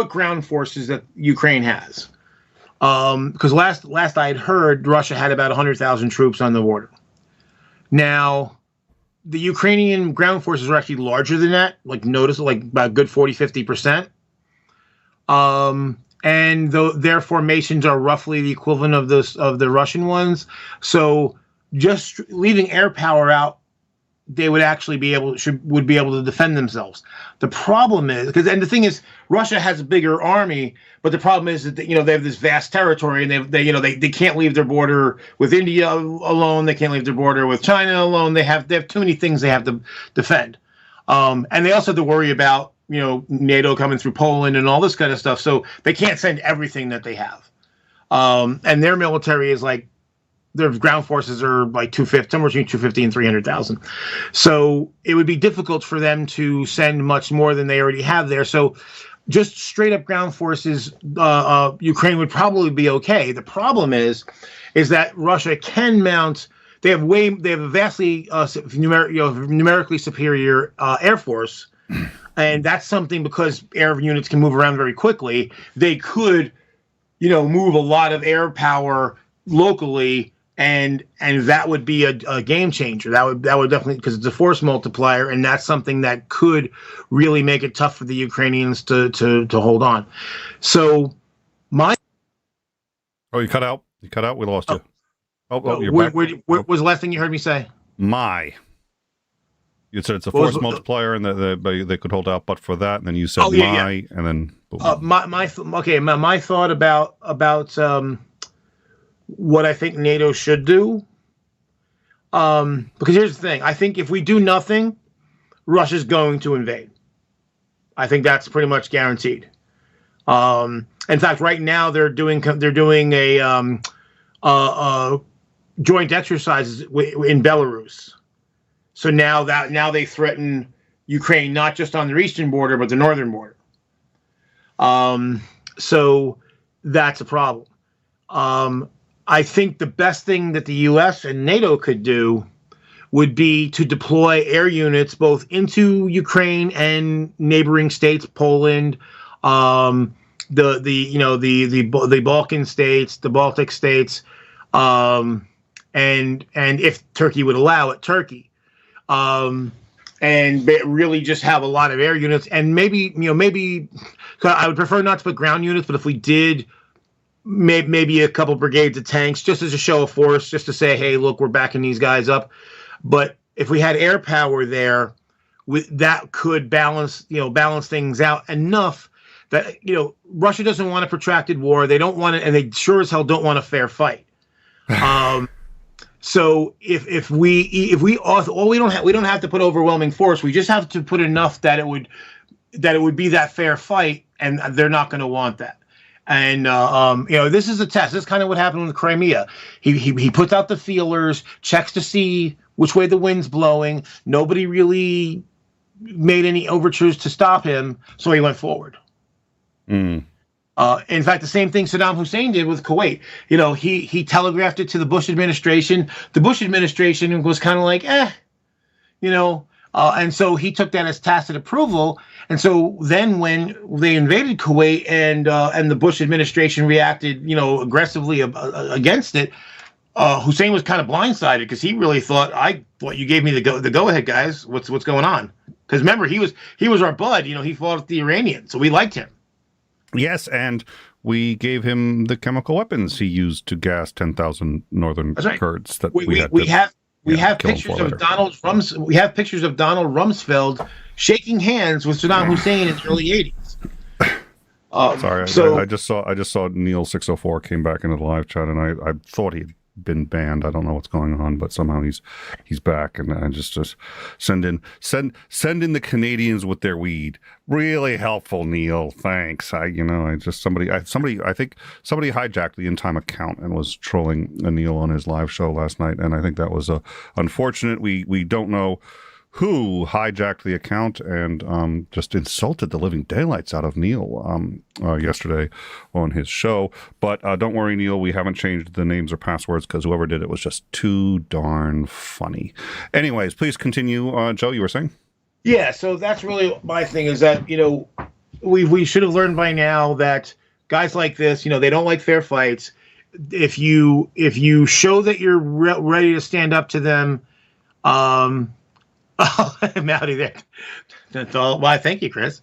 ground forces that Ukraine has, because last I had heard Russia had about 100,000 troops on the border. Now, the Ukrainian ground forces are actually larger than that, like about a good 40-50%. And their formations are roughly the equivalent of the Russian ones. So, just leaving air power out, they would actually would be able to defend themselves. The problem is, and the thing is, Russia has a bigger army, but the problem is that they have this vast territory, and they can't leave their border with India alone. They can't leave their border with China alone. They have too many things they have to defend, and they also have to worry about NATO coming through Poland and all this kind of stuff. So they can't send everything that they have, and their military is like. Their ground forces are like 250, somewhere between 250 and 300,000. So it would be difficult for them to send much more than they already have there. So just straight up ground forces, Ukraine would probably be okay. The problem is that Russia can mount. They have a vastly numerically superior air force, and that's something because air units can move around very quickly. They could, move a lot of air power locally. And that would be a game changer. That would definitely, because it's a force multiplier, and that's something that could really make it tough for the Ukrainians to hold on. So you cut out. You cut out. We lost you. You're back. What was the last thing you heard me say? You said it's a force multiplier, and they could hold out, but for that, and then you said and then boom. My thought about what I think NATO should do, because here's the thing. I think if we do nothing, Russia's going to invade. I think that's pretty much guaranteed. In fact, right now they're doing a joint exercises in Belarus. So now they threaten Ukraine not just on their eastern border but the northern border. So that's a problem. I think the best thing that the U.S. and NATO could do would be to deploy air units both into Ukraine and neighboring states, Poland, the Balkan states, the Baltic states, and if Turkey would allow it, Turkey, and really just have a lot of air units, and maybe I would prefer not to put ground units, but if we did maybe a couple brigades of tanks, just as a show of force, just to say, hey, look, we're backing these guys up. But if we had air power there, that could balance things out enough that Russia doesn't want a protracted war. They don't want it, and they sure as hell don't want a fair fight. So if we don't have to put overwhelming force. We just have to put enough that it would be that fair fight, and they're not going to want that. And this is a test. This is kind of what happened with Crimea. He puts out the feelers, checks to see which way the wind's blowing. Nobody really made any overtures to stop him, so he went forward. In fact, the same thing Saddam Hussein did with Kuwait. He telegraphed it to the Bush administration. The Bush administration was kind of like, and so he took that as tacit approval. And so then when they invaded Kuwait and the Bush administration reacted, aggressively against it, Hussein was kind of blindsided because he really thought, you gave me the go ahead, guys. What's going on? Because remember, he was our bud. He fought with the Iranians, so we liked him. Yes, and we gave him the chemical weapons he used to gas 10,000 northern Kurds. That we have pictures of Donald Rumsfeld shaking hands with Saddam Hussein in the early 80s. Sorry, I just saw Neil 604 came back into the live chat, and I thought he'd been banned. I don't know what's going on, but somehow he's back, and I just send in the Canadians with their weed. Really helpful, Neil. Thanks. I think somebody hijacked the In Time account and was trolling Neil on his live show last night, and I think that was unfortunate. We don't know who hijacked the account and just insulted the living daylights out of Neil yesterday on his show. But don't worry, Neil, we haven't changed the names or passwords because whoever did it was just too darn funny. Anyways, please continue, Joe, you were saying? Yeah, so that's really my thing is that, we should have learned by now that guys like this, they don't like fair fights. If you show that you're ready to stand up to them, Mowdy there. That's all. Why, thank you, Chris.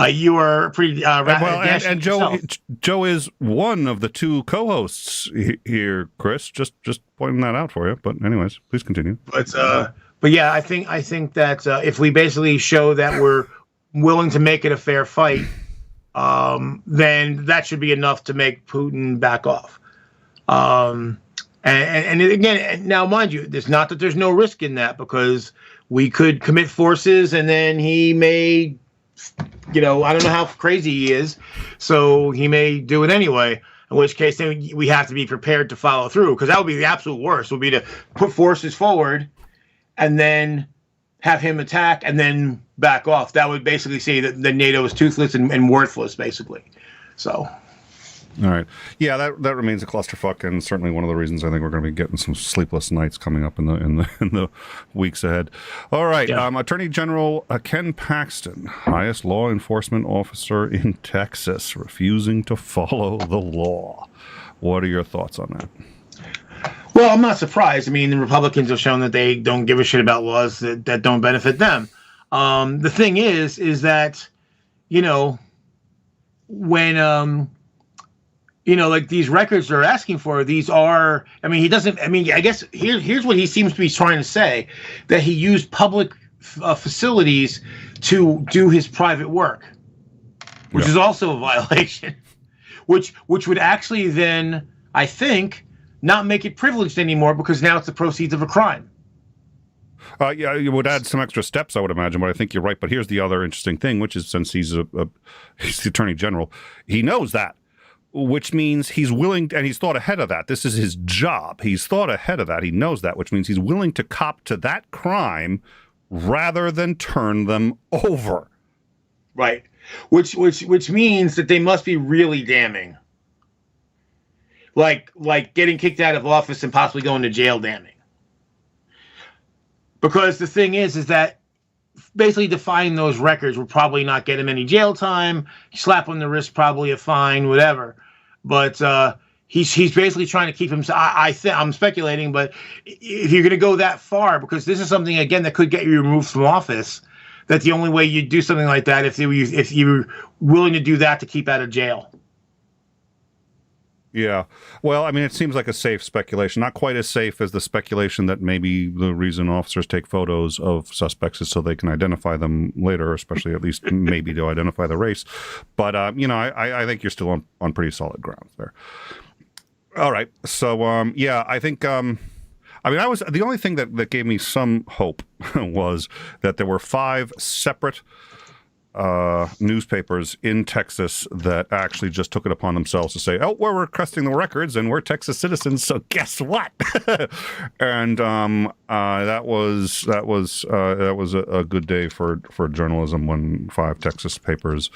You are pretty and Joe is one of the two co-hosts here, Chris. Just pointing that out for you. But anyways, please continue. But yeah, I think that if we basically show that we're willing to make it a fair fight, then that should be enough to make Putin back off. And again, now mind you, it's not that there's no risk in that, because we could commit forces and then he may, I don't know how crazy he is, so he may do it anyway, in which case then we have to be prepared to follow through, because that would be the absolute worst, would be to put forces forward and then have him attack and then back off. That would basically say that NATO is toothless and worthless, basically. So... All right. Yeah, that remains a clusterfuck, and certainly one of the reasons I think we're going to be getting some sleepless nights coming up in the weeks ahead. All right. Yeah. Attorney General Ken Paxton, highest law enforcement officer in Texas, refusing to follow the law. What are your thoughts on that? Well, I'm not surprised. I mean, the Republicans have shown that they don't give a shit about laws that don't benefit them. The thing is that, when like these records they're asking for, these are, I guess here's what he seems to be trying to say, that he used public facilities to do his private work, which is also a violation, which would actually then, I think, not make it privileged anymore, because now it's the proceeds of a crime. Yeah, it would add some extra steps, I would imagine, but I think you're right. But here's the other interesting thing, which is, since he's he's the Attorney General, he knows that, which means he's willing, and he's thought ahead of that. This is his job. He's thought ahead of that. He knows that, which means he's willing to cop to that crime rather than turn them over. Right. Which means that they must be really damning. Like getting kicked out of office and possibly going to jail damning. Because the thing is that basically defying those records will probably not get him any jail time. Slap on the wrist, probably a fine, whatever. But he's basically trying to keep him. I'm speculating, but if you're going to go that far, because this is something again that could get you removed from office, that the only way you'd do something like that if you were willing to do that to keep out of jail. Yeah. Well, I mean, it seems like a safe speculation. Not quite as safe as the speculation that maybe the reason officers take photos of suspects is so they can identify them later, especially at least maybe to identify the race. But, I think you're still on pretty solid ground there. All right. So, I think... I was the only thing that gave me some hope was that there were 5 separate newspapers in Texas that actually just took it upon themselves to say, "Oh, we're requesting the records, and we're Texas citizens, so guess what?" And that was a good day for journalism when 5 Texas papers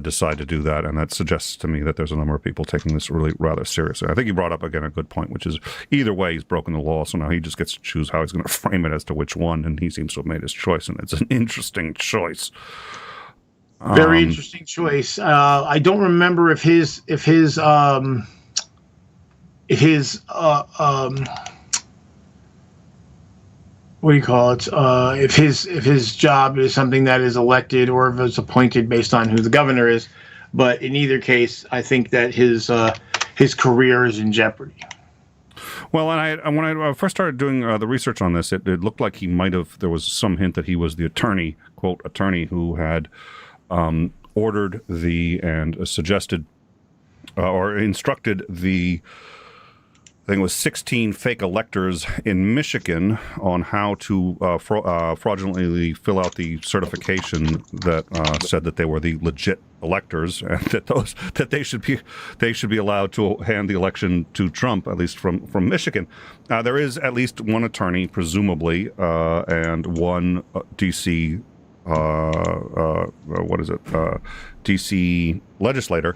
decide to do that, and that suggests to me that there's a number of people taking this really rather seriously. I think you brought up again a good point, which is either way he's broken the law, so now he just gets to choose how he's going to frame it as to which one, and he seems to have made his choice, and it's an interesting choice. Very interesting choice. I don't remember if his what do you call it? If his job is something that is elected or if it's appointed based on who the governor is. But in either case, I think that his career is in jeopardy. Well, and when I first started doing the research on this, it looked like he might have. There was some hint that he was the attorney, quote, attorney who had ordered and suggested or instructed the, I think it was 16 fake electors in Michigan on how to fraudulently fill out the certification that said that they were the legit electors, and that they should be allowed to hand the election to Trump, at least from Michigan. There is at least one attorney, presumably, and one D.C. D.C. legislator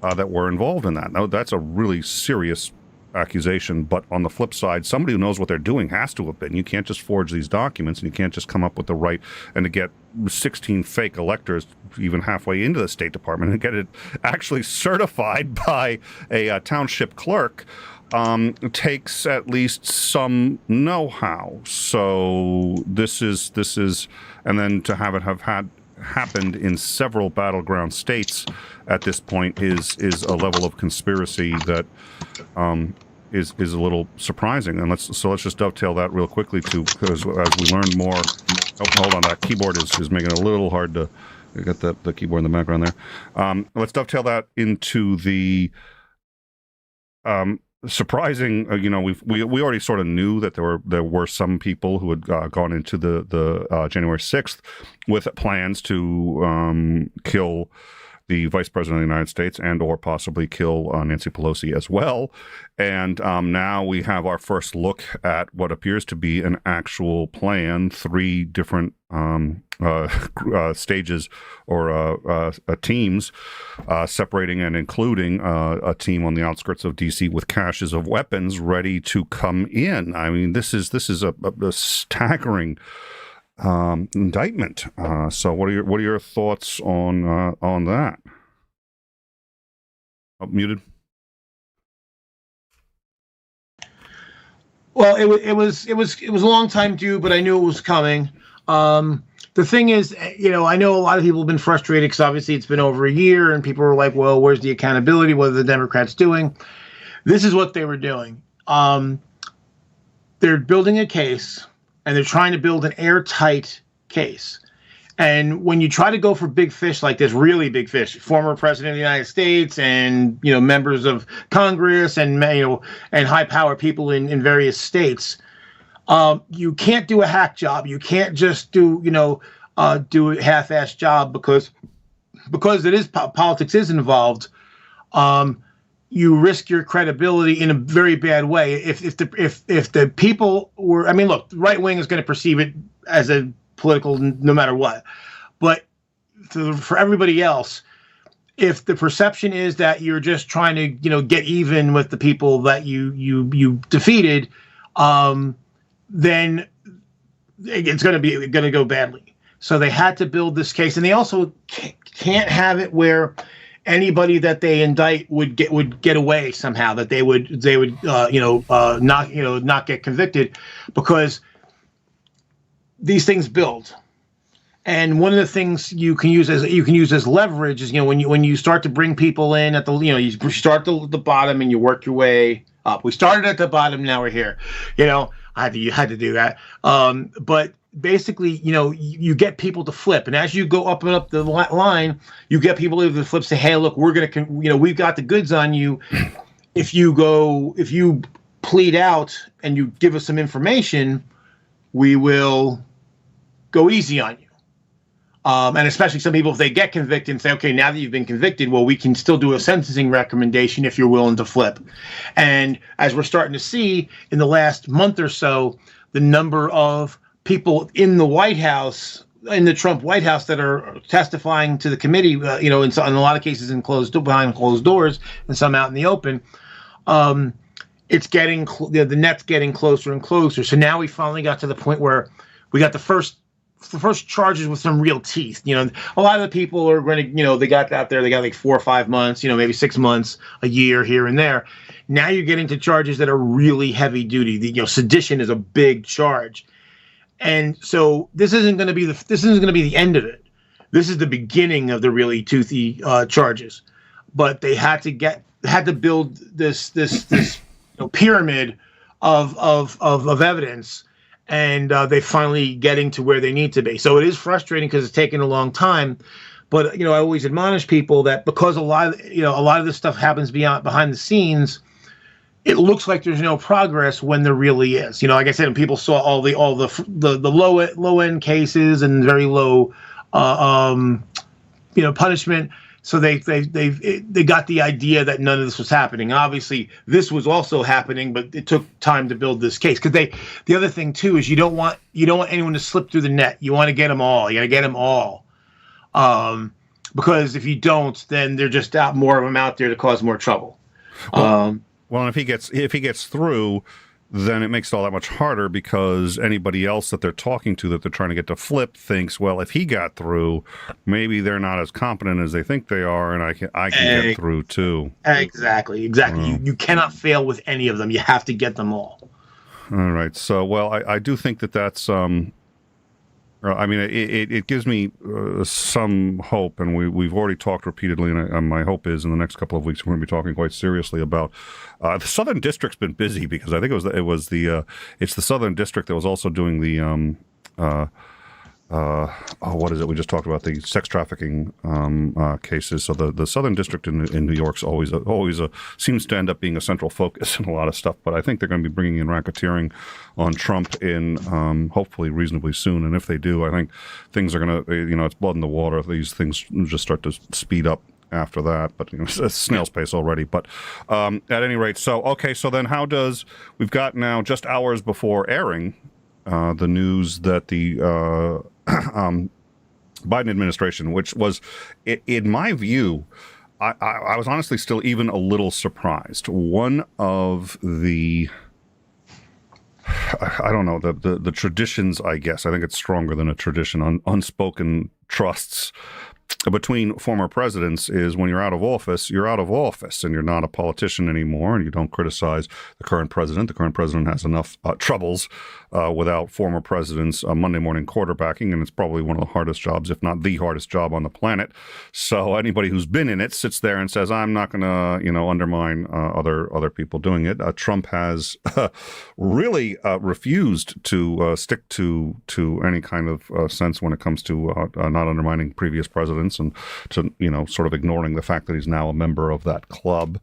that were involved in that. Now, that's a really serious accusation, but on the flip side, somebody who knows what they're doing has to have been. You can't just forge these documents, and you can't just come up with the right, and to get 16 fake electors even halfway into the State Department and get it actually certified by a township clerk takes at least some know-how. So this is, and then to have it happened in several battleground states at this point is a level of conspiracy that is a little surprising. And let's just dovetail that real quickly because as we learn more. Oh, hold on, that keyboard is making it a little hard to get the keyboard in the background there. Let's dovetail that into the surprising. We already sort of knew that there were some people who had gone into the January 6th with plans to kill the Vice President of the United States and or possibly kill Nancy Pelosi as well. And now we have our first look at what appears to be an actual plan, 3 different stages or teams separating and including a team on the outskirts of D.C. with caches of weapons ready to come in. I mean, this is a staggering indictment. So what are your thoughts on that? Oh, muted. Well, it was a long time due, but I knew it was coming. The thing is, I know a lot of people have been frustrated because obviously it's been over a year, and people were like, "Well, where's the accountability? What are the Democrats doing?" This is what they were doing. They're building a case. And they're trying to build an airtight case. And when you try to go for big fish like this, really big fish, former president of the United States and, members of Congress and, and high power people in various states, you can't do a hack job. You can't just do a half-assed job because it is politics is involved. You risk your credibility in a very bad way. If the people were, look, the right wing is going to perceive it as a political no matter what. But for everybody else, if the perception is that you're just trying to, get even with the people that you defeated, then it's going to go badly. So they had to build this case, and they also can't have it where anybody that they indict would get away somehow, that they would not get convicted, because these things build. And one of the things you can use as leverage is, when you start to bring people in at the, you start at the bottom and you work your way up. We started at the bottom, now we're here. I had to do that. But basically, you get people to flip, and as you go up and up the line, you get people to flip. Say, hey, look, we've got the goods on you. If you plead out and you give us some information, we will go easy on you. And especially some people, if they get convicted and say, okay, now that you've been convicted, well, we can still do a sentencing recommendation if you're willing to flip. And as we're starting to see in the last month or so, the number of people in the White House, in the Trump White House, that are testifying to the committee, in a lot of cases behind closed doors and some out in the open, it's getting, the net's getting closer and closer. So now we finally got to the point where we got the first charges with some real teeth. A lot of the people are going to, they got out there, they got like 4 or 5 months, maybe 6 months, a year here and there. Now you're getting to charges that are really heavy duty. Sedition is a big charge. And so this isn't going to be the end of it. This is the beginning of the really toothy charges. But they had to build this pyramid of evidence. And they finally getting to where they need to be. So it is frustrating because it's taken a long time. But I always admonish people that because a lot of this stuff happens behind the scenes, it looks like there's no progress when there really is. Like I said, people saw all the low end cases and very low punishment. So they got the idea that none of this was happening. Obviously, this was also happening, but it took time to build this case. Because the other thing too is you don't want anyone to slip through the net. You want to get them all. You got to get them all. Because if you don't, then they're just more of them out there to cause more trouble. Well, and if he gets through, then it makes it all that much harder because anybody else that they're talking to that they're trying to get to flip thinks, well, if he got through, maybe they're not as competent as they think they are, and I can get through too. Exactly. You cannot fail with any of them. You have to get them all. All right. So, well, I do think that's. It gives me some hope, and we've already talked repeatedly, and my hope is in the next couple of weeks we're going to be talking quite seriously about the Southern District's been busy because I think it's the Southern District that was also doing the what is it? We just talked about the sex trafficking cases. So the Southern District in New York's always seems to end up being a central focus in a lot of stuff. But I think they're going to be bringing in racketeering on Trump in hopefully reasonably soon. And if they do, I think things are going to, it's blood in the water. These things just start to speed up after that, but it's snail's pace already. But at any rate, so then we've got now just hours before airing the news that the Biden administration, which was, in my view, I was honestly still even a little surprised. One of the, I don't know, the traditions, I guess, I think it's stronger than a tradition, unspoken trusts between former presidents is when you're out of office, and you're not a politician anymore, and you don't criticize the current president. The current president has enough troubles without former presidents Monday morning quarterbacking, and it's probably one of the hardest jobs, if not the hardest job on the planet. So anybody who's been in it sits there and says, I'm not going to, undermine other people doing it. Trump has really refused to stick to any kind of sense when it comes to not undermining previous presidents and to, sort of ignoring the fact that he's now a member of that club.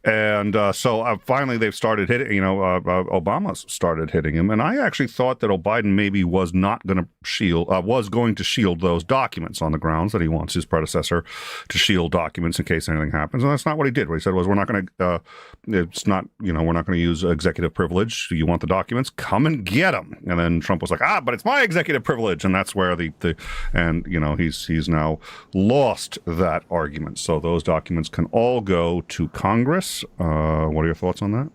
And so finally they've started hitting, Obama's started hitting him. And I actually thought that Biden maybe was going to shield those documents on the grounds that he wants his predecessor to shield documents in case anything happens. And that's not what he did. What he said was, we're not going to use executive privilege. Do you want the documents? Come and get them. And then Trump was like, but it's my executive privilege. And that's where he's now lost that argument. So those documents can all go to Congress. What are your thoughts on that?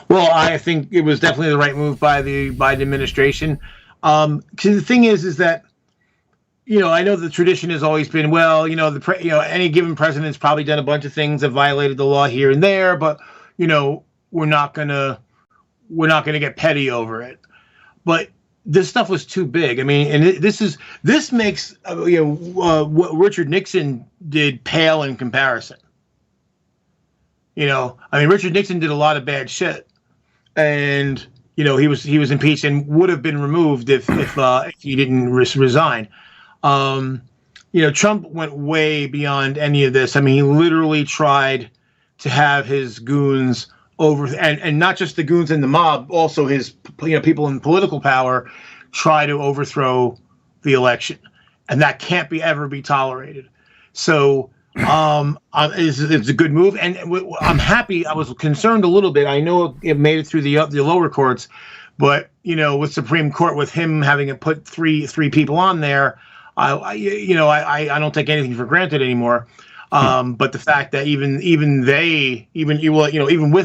Well, I think it was definitely the right move by the Biden administration. Because the thing is that, I know the tradition has always been, any given president's probably done a bunch of things that violated the law here and there, but we're not gonna get petty over it. But this stuff was too big. I mean, and this makes what Richard Nixon did pale in comparison. I mean, Richard Nixon did a lot of bad shit, and he was impeached and would have been removed if he didn't resign. Trump went way beyond any of this. I mean, he literally tried to have his goons over, and not just the goons in the mob, also his people in political power try to overthrow the election, and that can't ever be tolerated. So it's a good move, and I'm happy. I was concerned a little bit. I know it made it through the lower courts, but with Supreme Court, with him having to put three people on there, I don't take anything for granted anymore. But the fact that even with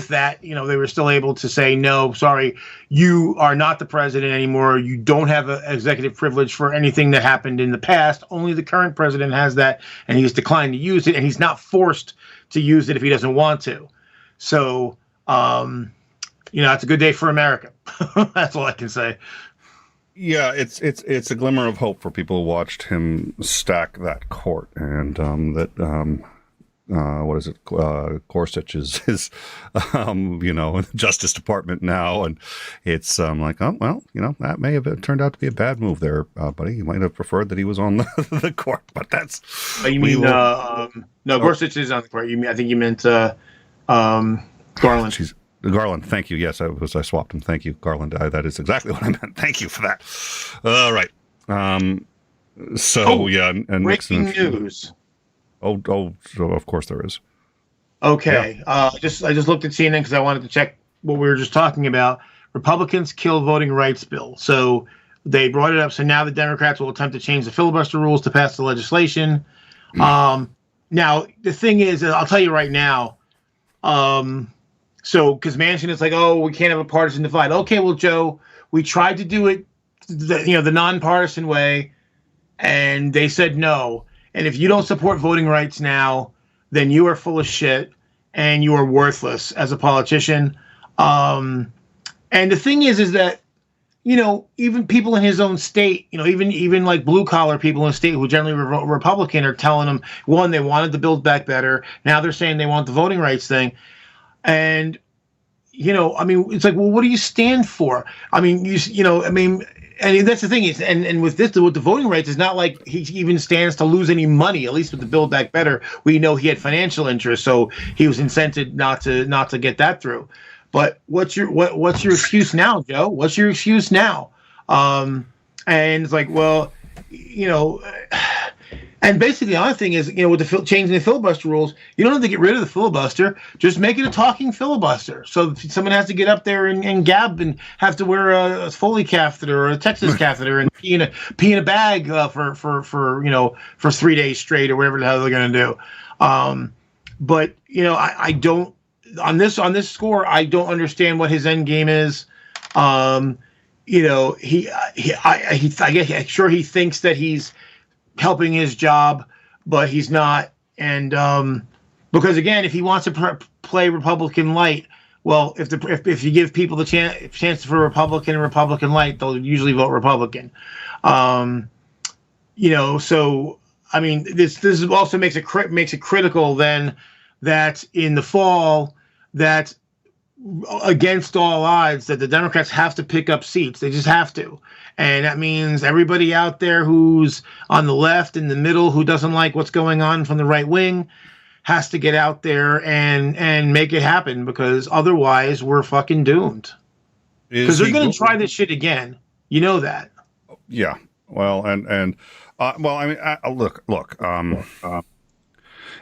that, they were still able to say, no, sorry, you are not the president anymore. You don't have an executive privilege for anything that happened in the past. Only the current president has that, and he's declined to use it, and he's not forced to use it if he doesn't want to. So, it's a good day for America. That's all I can say. Yeah, it's a glimmer of hope for people who watched him stack that court, and what is it? Gorsuch is in the Justice Department now, and it's like, oh well, that may have turned out to be a bad move there, buddy. You might have preferred that he was on the court, but that's. You mean no? Gorsuch is on the court. I think you meant Garland. Garland, thank you. Yes, I swapped him. Thank you, Garland. That is exactly what I meant. Thank you for that. All right. And breaking Nixon, news. Oh, so of course there is. Okay. Yeah. I just looked at CNN because I wanted to check what we were just talking about. Republicans kill voting rights bill. So they brought it up. So now the Democrats will attempt to change the filibuster rules to pass the legislation. Now the thing is, I'll tell you right now. So, because Manchin is like, oh, we can't have a partisan divide. Okay, well, Joe, we tried to do it, the nonpartisan way, and they said no. And if you don't support voting rights now, then you are full of shit and you are worthless as a politician. And the thing is that, even people in his own state, even like blue collar people in the state who generally were Republican are telling him, one, they wanted the Build Back Better. Now they're saying they want the voting rights thing. And, it's like, well, what do you stand for? I mean, and that's the thing is, and with the voting rights, it's not like he even stands to lose any money. At least with the Build Back Better, we know he had financial interest, so he was incented not to get that through. But what's your excuse now, Joe? What's your excuse now? And it's like, well, and basically the other thing is, with the changing the filibuster rules, you don't have to get rid of the filibuster. Just make it a talking filibuster. So if someone has to get up there and gab and have to wear a Foley catheter or a Texas catheter and pee in a bag for 3 days straight or whatever the hell they're going to do. But I don't on this score. I don't understand what his end game is. I guess sure he thinks that he's helping his job, but he's not. And because again, if he wants to play Republican light, well, if you give people the chance for Republican and Republican light, they'll usually vote Republican. So I mean, this also makes it critical then that in the fall, that against all odds, that the Democrats have to pick up seats. They just have to. And that means everybody out there who's on the left, in the middle, who doesn't like what's going on from the right wing, has to get out there and make it happen, because otherwise we're fucking doomed. Because they're going to try this shit again. You know that. Yeah. Well, look.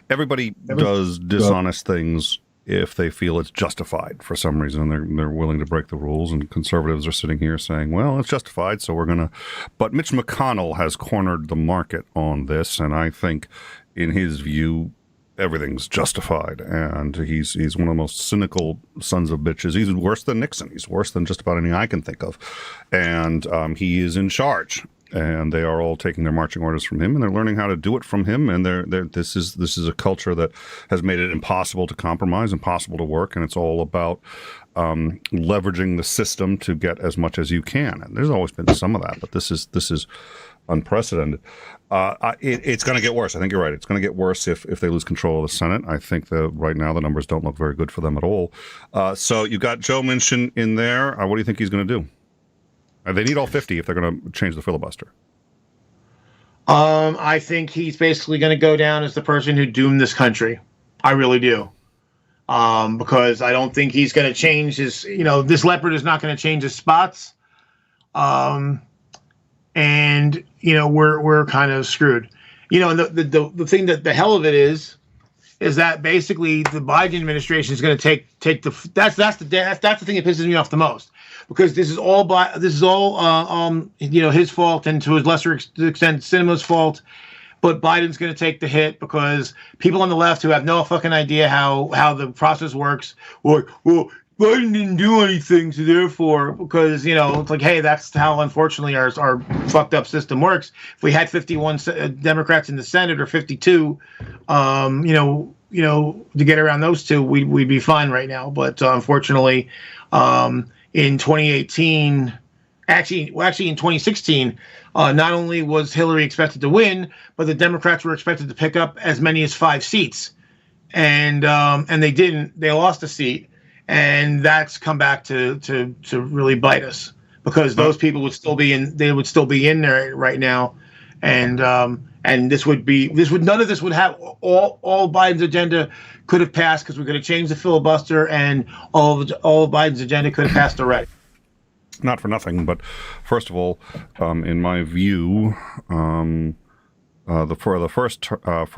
Everybody does dishonest things if they feel it's justified for some reason. They're willing to break the rules, and conservatives are sitting here saying, well, it's justified, so we're going to. But Mitch McConnell has cornered the market on this, and I think in his view, everything's justified, and he's one of the most cynical sons of bitches. He's worse than Nixon. He's worse than just about anything I can think of, and he is in charge. and they are all taking their marching orders from him, and they're learning how to do it from him. And this is a culture that has made it impossible to compromise, impossible to work, and it's all about leveraging the system to get as much as you can. And there's always been some of that, but this is unprecedented. It's going to get worse. I think you're right. It's going to get worse if they lose control of the Senate. I think that right now the numbers don't look very good for them at all. So you've got Joe Manchin in there. What do you think he's going to do? They need all 50 if they're going to change the filibuster. I think he's basically going to go down as the person who doomed this country. I really do. Because I don't think he's going to change his, this leopard is not going to change his spots. And, we're kind of screwed. And the thing that the hell of it is that basically the Biden administration is going to take that's the thing that pisses me off the most, because this is all his fault, and to a lesser extent Sinema's fault. But Biden's going to take the hit because people on the left who have no fucking idea how the process works, or, well, Biden didn't do anything, so therefore, because, it's like, hey, that's how, unfortunately, our fucked up system works. If we had 51 Democrats in the Senate, or 52, to get around those two, we'd be fine right now. But unfortunately, in 2018, actually in 2016, not only was Hillary expected to win, but the Democrats were expected to pick up as many as 5 seats, and they didn't. They lost a seat, and that's come back to really bite us, because those people would still be in. They would still be in there right now, and none of this would have all Biden's agenda could have passed, because we could have changed the filibuster, and all of Biden's agenda could have passed already. Not for nothing, but first of all, in my view, for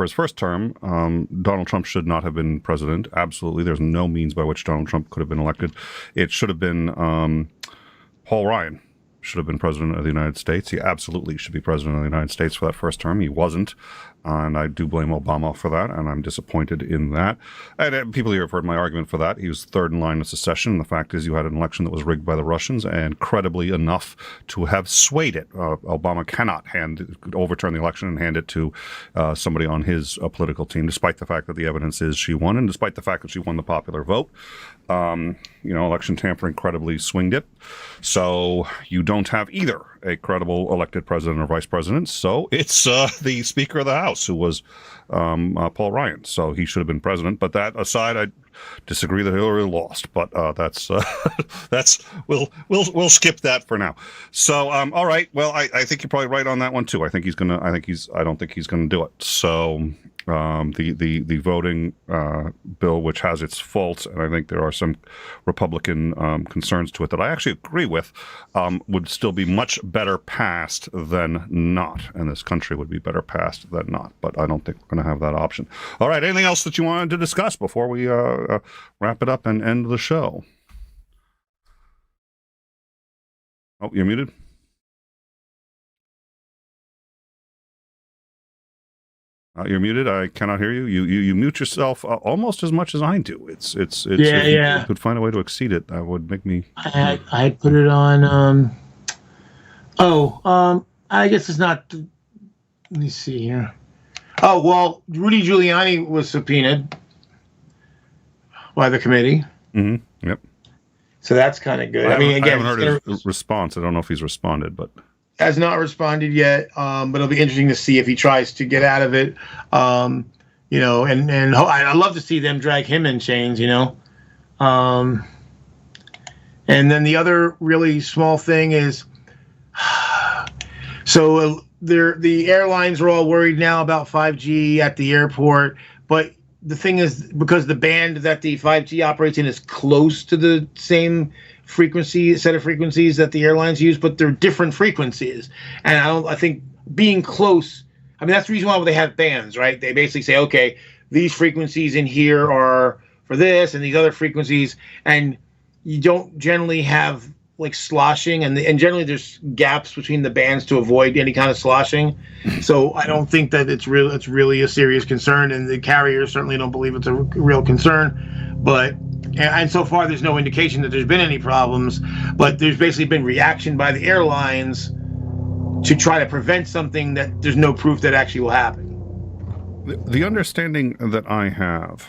his first term, Donald Trump should not have been president. Absolutely, there's no means by which Donald Trump could have been elected. It should have been Paul Ryan should have been president of the United States. He absolutely should be president of the United States for that first term. He wasn't, and I do blame Obama for that, and I'm disappointed in that. And people here have heard my argument for that. He was third in line of secession, and the fact is you had an election that was rigged by the Russians, and credibly enough to have swayed it. Obama cannot overturn the election and hand it to somebody on his political team, despite the fact that the evidence is she won, and despite the fact that she won the popular vote. Election tampering credibly swinged it. So you don't have either a credible elected president or vice president. So it's the Speaker of the House, who was Paul Ryan. So he should have been president. But that aside, I disagree that Hillary lost. But that's we'll skip that for now. So all right. Well, I think you're probably right on that one too. I don't think he's gonna do it. So. The voting bill, which has its faults, and I think there are some Republican concerns to it that I actually agree with, would still be much better passed than not, and this country would be better passed than not. But I don't think we're going to have that option. All right, anything else that you wanted to discuss before we wrap it up and end the show? Oh, you're muted. You're muted. I cannot hear you. You mute yourself almost as much as I do. It's yeah. If you could find a way to exceed it, that would make me. I put it on. I guess it's not. Let me see here. Oh well, Rudy Giuliani was subpoenaed by the committee. Mm-hmm. Yep. So that's kind of good. I haven't heard his response. I don't know if he's responded, but. Has not responded yet, but it'll be interesting to see if he tries to get out of it. And I'd love to see them drag him in chains, And then the other really small thing is, so the airlines are all worried now about 5G at the airport, but the thing is, because the band that the 5G operates in is close to the same set of frequencies that the airlines use, but they're different frequencies. And I think being close, that's the reason why they have bands, right? They basically say, okay, these frequencies in here are for this, and these other frequencies, and you don't generally have like sloshing, and generally there's gaps between the bands to avoid any kind of sloshing. So I don't think that it's really a serious concern, and the carriers certainly don't believe it's a real concern. But and so far there's no indication that there's been any problems, but there's basically been reaction by the airlines to try to prevent something that there's no proof that actually will happen. The understanding that I have,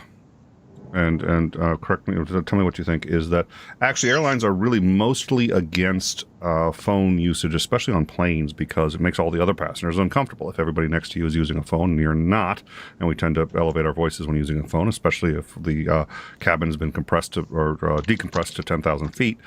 and correct me, tell me what you think, is that actually airlines are really mostly against phone usage, especially on planes, because it makes all the other passengers uncomfortable. If everybody next to you is using a phone and you're not, and we tend to elevate our voices when using a phone, especially if the cabin has been compressed to, or decompressed to 10,000 feet.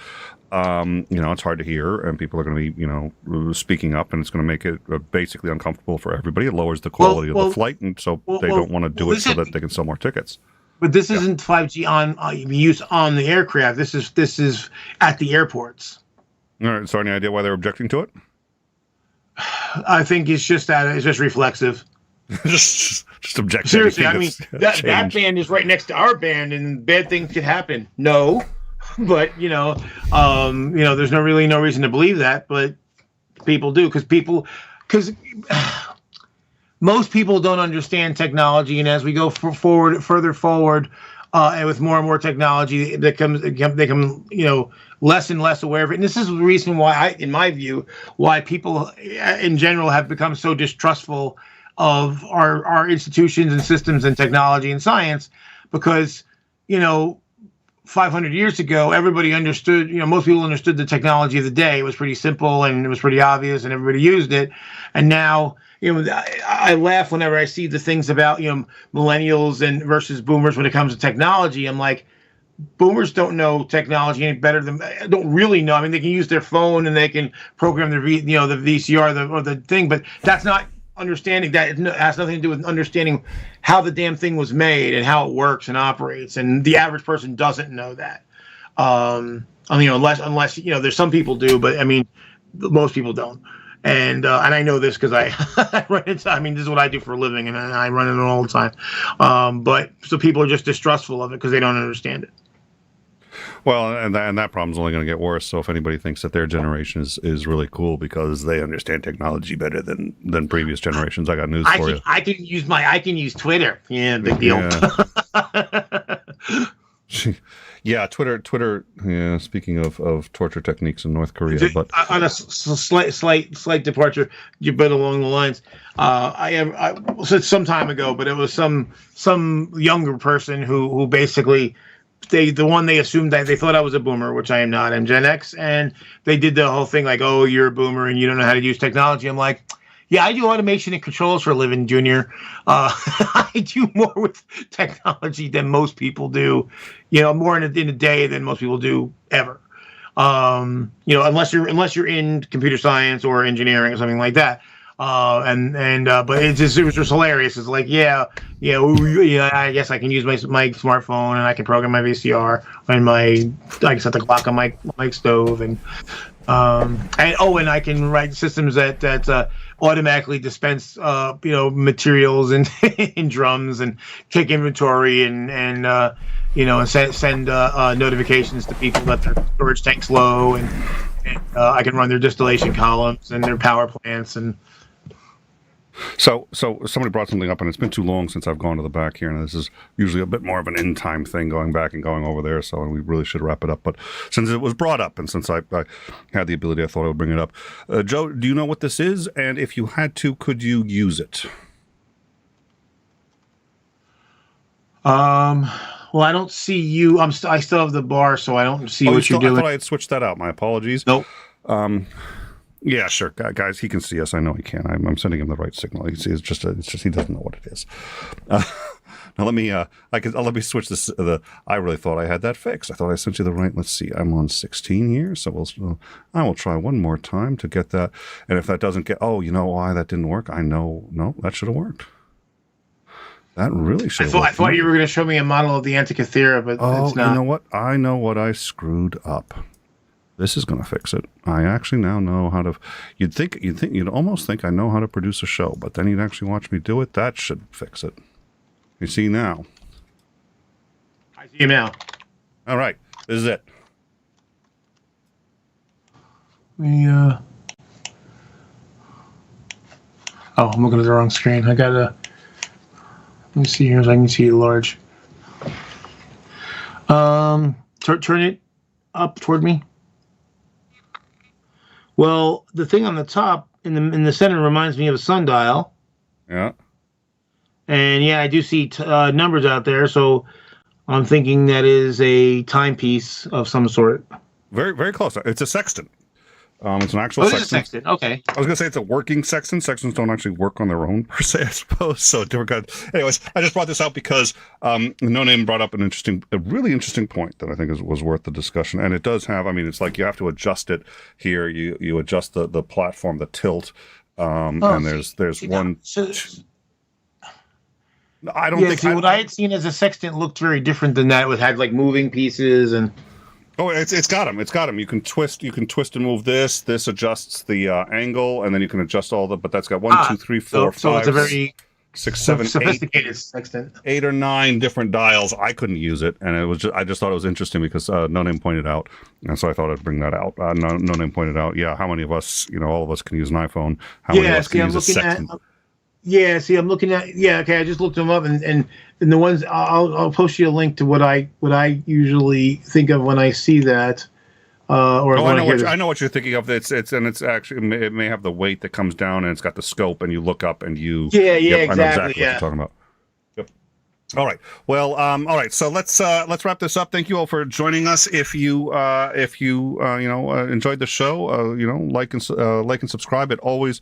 It's hard to hear, and people are going to be, speaking up, and it's going to make it basically uncomfortable for everybody. It lowers the quality of the flight, and so they don't want to do it so that they can sell more tickets. But this isn't 5G on use on the aircraft. This is at the airports. All right. So, any idea why they're objecting to it? I think it's just reflexive. just object. Seriously, I mean that band is right next to our band, and bad things could happen. No, but there's no reason to believe that, but people do because most people don't understand technology, and as we go further forward, and with more and more technology, they become less and less aware of it. And this is the reason why, in my view, why people in general have become so distrustful of our institutions and systems and technology and science, because 500 years ago, everybody understood. Most people understood the technology of the day. It was pretty simple and it was pretty obvious, and everybody used it. And now, I laugh whenever I see the things about millennials and versus boomers when it comes to technology. I'm like, boomers don't know technology any better than, don't really know. I mean, they can use their phone and they can program the VCR or the thing, but that's not understanding. That it has nothing to do with understanding how the damn thing was made and how it works and operates. And the average person doesn't know that. Unless there's some people do, but I mean, most people don't. And I know this because I run into. I mean, this is what I do for a living, and I run into it all the time. But so people are just distrustful of it because they don't understand it. Well, and that problem's only going to get worse. So if anybody thinks that their generation is really cool because they understand technology better than previous generations, I got news for you. I can use Twitter. Yeah, big deal. Yeah. Yeah, Twitter. Yeah, speaking of torture techniques in North Korea, but on a slight departure, you bet along the lines. I said some time ago, but it was some younger person who basically they assumed that they thought I was a boomer, which I am not. I'm Gen X, and they did the whole thing like, oh, you're a boomer and you don't know how to use technology. I'm like, yeah, I do automation and controls for a living, Junior. I do more with technology than most people do. More in a day than most people do ever. Unless you're in computer science or engineering or something like that. But it was just hilarious. It's like, I guess I can use my smartphone and I can program my VCR and I can set the clock on my stove and I can write systems that automatically dispense materials and in drums and take inventory and send notifications to people that their storage tank's low and I can run their distillation columns and their power plants and. So somebody brought something up, and it's been too long since I've gone to the back here, and this is usually a bit more of an end time thing, going back and going over there, so we really should wrap it up. But since it was brought up, and since I had the ability, I thought I would bring it up. Joe, do you know what this is? And if you had to, could you use it? Well, I don't see you. I still have the bar, so I don't see what you're doing. I thought I had switched that out. My apologies. Nope. Yeah, sure, guys. He can see us. I know he can. I'm sending him the right signal. He see. It's just he doesn't know what it is. Now let me. Let me switch this. I really thought I had that fixed. I thought I sent you the right. Let's see. I'm on 16 here, so I will try one more time to get that. And if that doesn't get, you know why that didn't work? I know. No, that should have worked. That really should have worked. I thought you were going to show me a model of the Antikythera, but it's not. You know what? I know what I screwed up. This is going to fix it. I actually now know how to. You'd almost think I know how to produce a show, but then you'd actually watch me do it. That should fix it. You see now. I see you now. All right, this is it. I'm looking at the wrong screen. I gotta. Let me see here so I can see it large. Turn it up toward me. Well, the thing on the top in the center reminds me of a sundial. Yeah. And yeah, I do see numbers out there, so I'm thinking that is a timepiece of some sort. Very, very close. It's a sextant. It's an actual It is sextant. a sextant. Okay. I was gonna say it's a working sextant. Sextants don't actually work on their own per se, I suppose. So different kind. Anyways, I just brought this out because No Name brought up a really interesting point that I think was worth the discussion. And it does have. I mean, it's like you have to adjust it here. You adjust the platform, the tilt, and there's one. I don't think. What I had seen as a sextant looked very different than that. It had like moving pieces and. Oh, it's got them. It's got them. You can twist and move this. This adjusts the angle, and then you can adjust all the. But that's got 1, 2, 3, 4, 5. So it's a very 6, 7, sophisticated sextant. 8 or 9 different dials. I couldn't use it, and I just thought it was interesting because No Name pointed out, and so I thought I'd bring that out. No Name pointed out, yeah, how many of us, all of us can use an iPhone? How many of us can use a sextant? I'm looking at. Yeah, okay. I just looked them up, and the ones I'll post you a link to what I usually think of when I see that. I know what you're thinking of. It's actually it may have the weight that comes down, and it's got the scope, and you look up and you. Yeah, exactly. I know exactly what you're talking about. Yep. All right. Well, all right. So let's wrap this up. Thank you all for joining us. If you enjoyed the show, like and subscribe. It always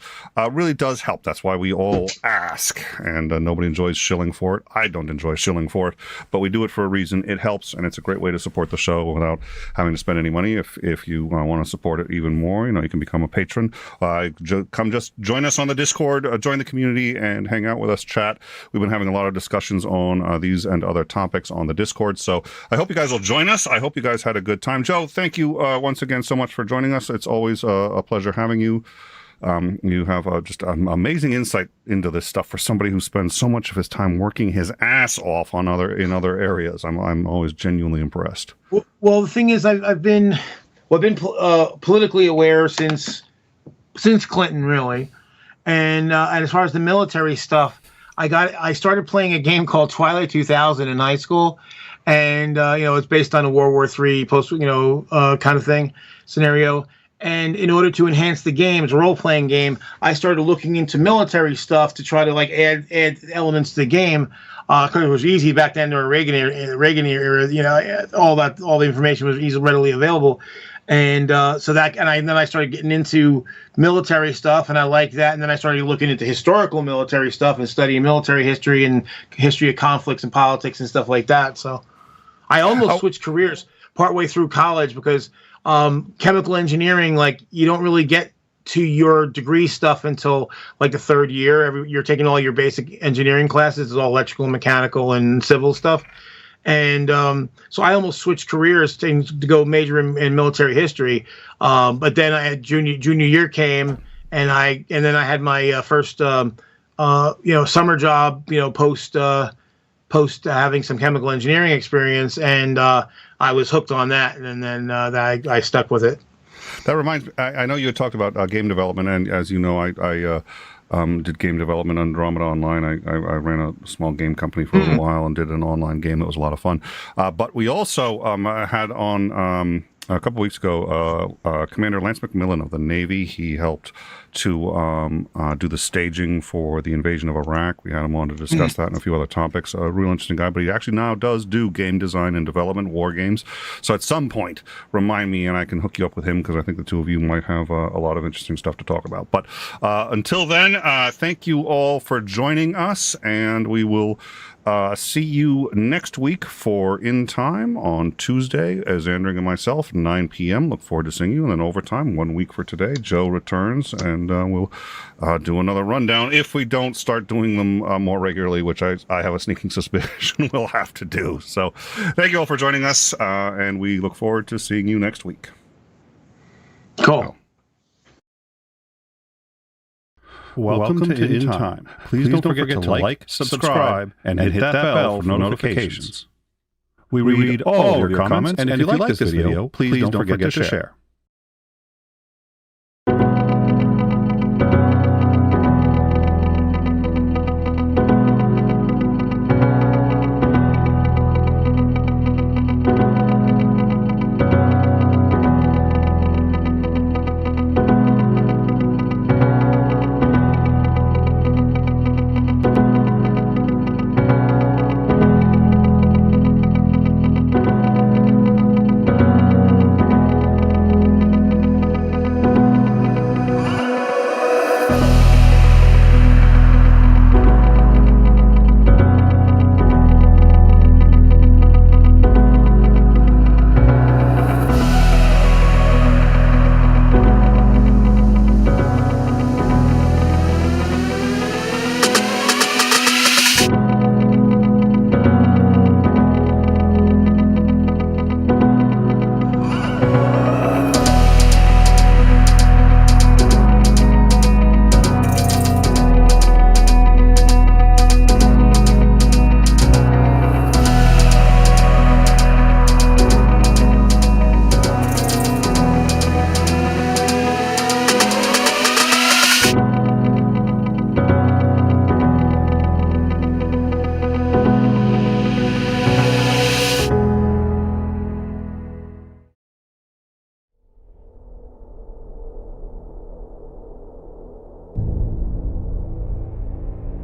really does help. That's why we all ask, and nobody enjoys shilling for it. I don't enjoy shilling for it, but we do it for a reason. It helps, and it's a great way to support the show without having to spend any money. If you want to support it even more, you can become a patron. Come just join us on the Discord, join the community, and hang out with us. Chat. We've been having a lot of discussions on these and other topics on the Discord. So I hope you guys will join us. I hope you guys had a good time. Joe, thank you once again so much for joining us. It's always a pleasure having you. You have just an amazing insight into this stuff for somebody who spends so much of his time working his ass off in other areas. I'm always genuinely impressed. Well, the thing is, I've been politically aware since Clinton, really, and as far as the military stuff. I started playing a game called Twilight 2000 in high school, and it's based on a World War III post kind of thing scenario. And in order to enhance the game, it's a role-playing game, I started looking into military stuff to try to add elements to the game. Because it was easy back then during Reagan era, all the information was readily available. And then I started getting into military stuff, and I liked that. And then I started looking into historical military stuff and studying military history and history of conflicts and politics and stuff like that. So I almost switched careers partway through college because chemical engineering, you don't really get to your degree stuff until the third year. You're taking all your basic engineering classes. It's all electrical, mechanical, and civil stuff. And so I almost switched careers to go major in military history. But then I had junior year came, and then I had my first summer job, post having some chemical engineering experience, and I was hooked on that, and then I stuck with it. That reminds me, I know you had talked about game development, and as you know, I did game development on Andromeda Online. I ran a small game company for a little while and did an online game that was a lot of fun. But we also had on a couple weeks ago Commander Lance McMillan of the Navy. He helped to do the staging for the invasion of Iraq. We had him on to discuss that and a few other topics. A real interesting guy, but he actually now does do game design and development, war games. So at some point, remind me and I can hook you up with him because I think the two of you might have a lot of interesting stuff to talk about. But until then, thank you all for joining us, and we will see you next week for In Time on Tuesday as Andrew and myself, 9 p.m. Look forward to seeing you. And then overtime, 1 week for today, Joe returns, and we'll do another rundown if we don't start doing them more regularly, which I have a sneaking suspicion we'll have to do. So thank you all for joining us, and we look forward to seeing you next week. Cool. Welcome to In Time. Please don't forget to like, subscribe, and hit that bell for notifications. We read all of your comments, and if you like this video, please don't forget to share.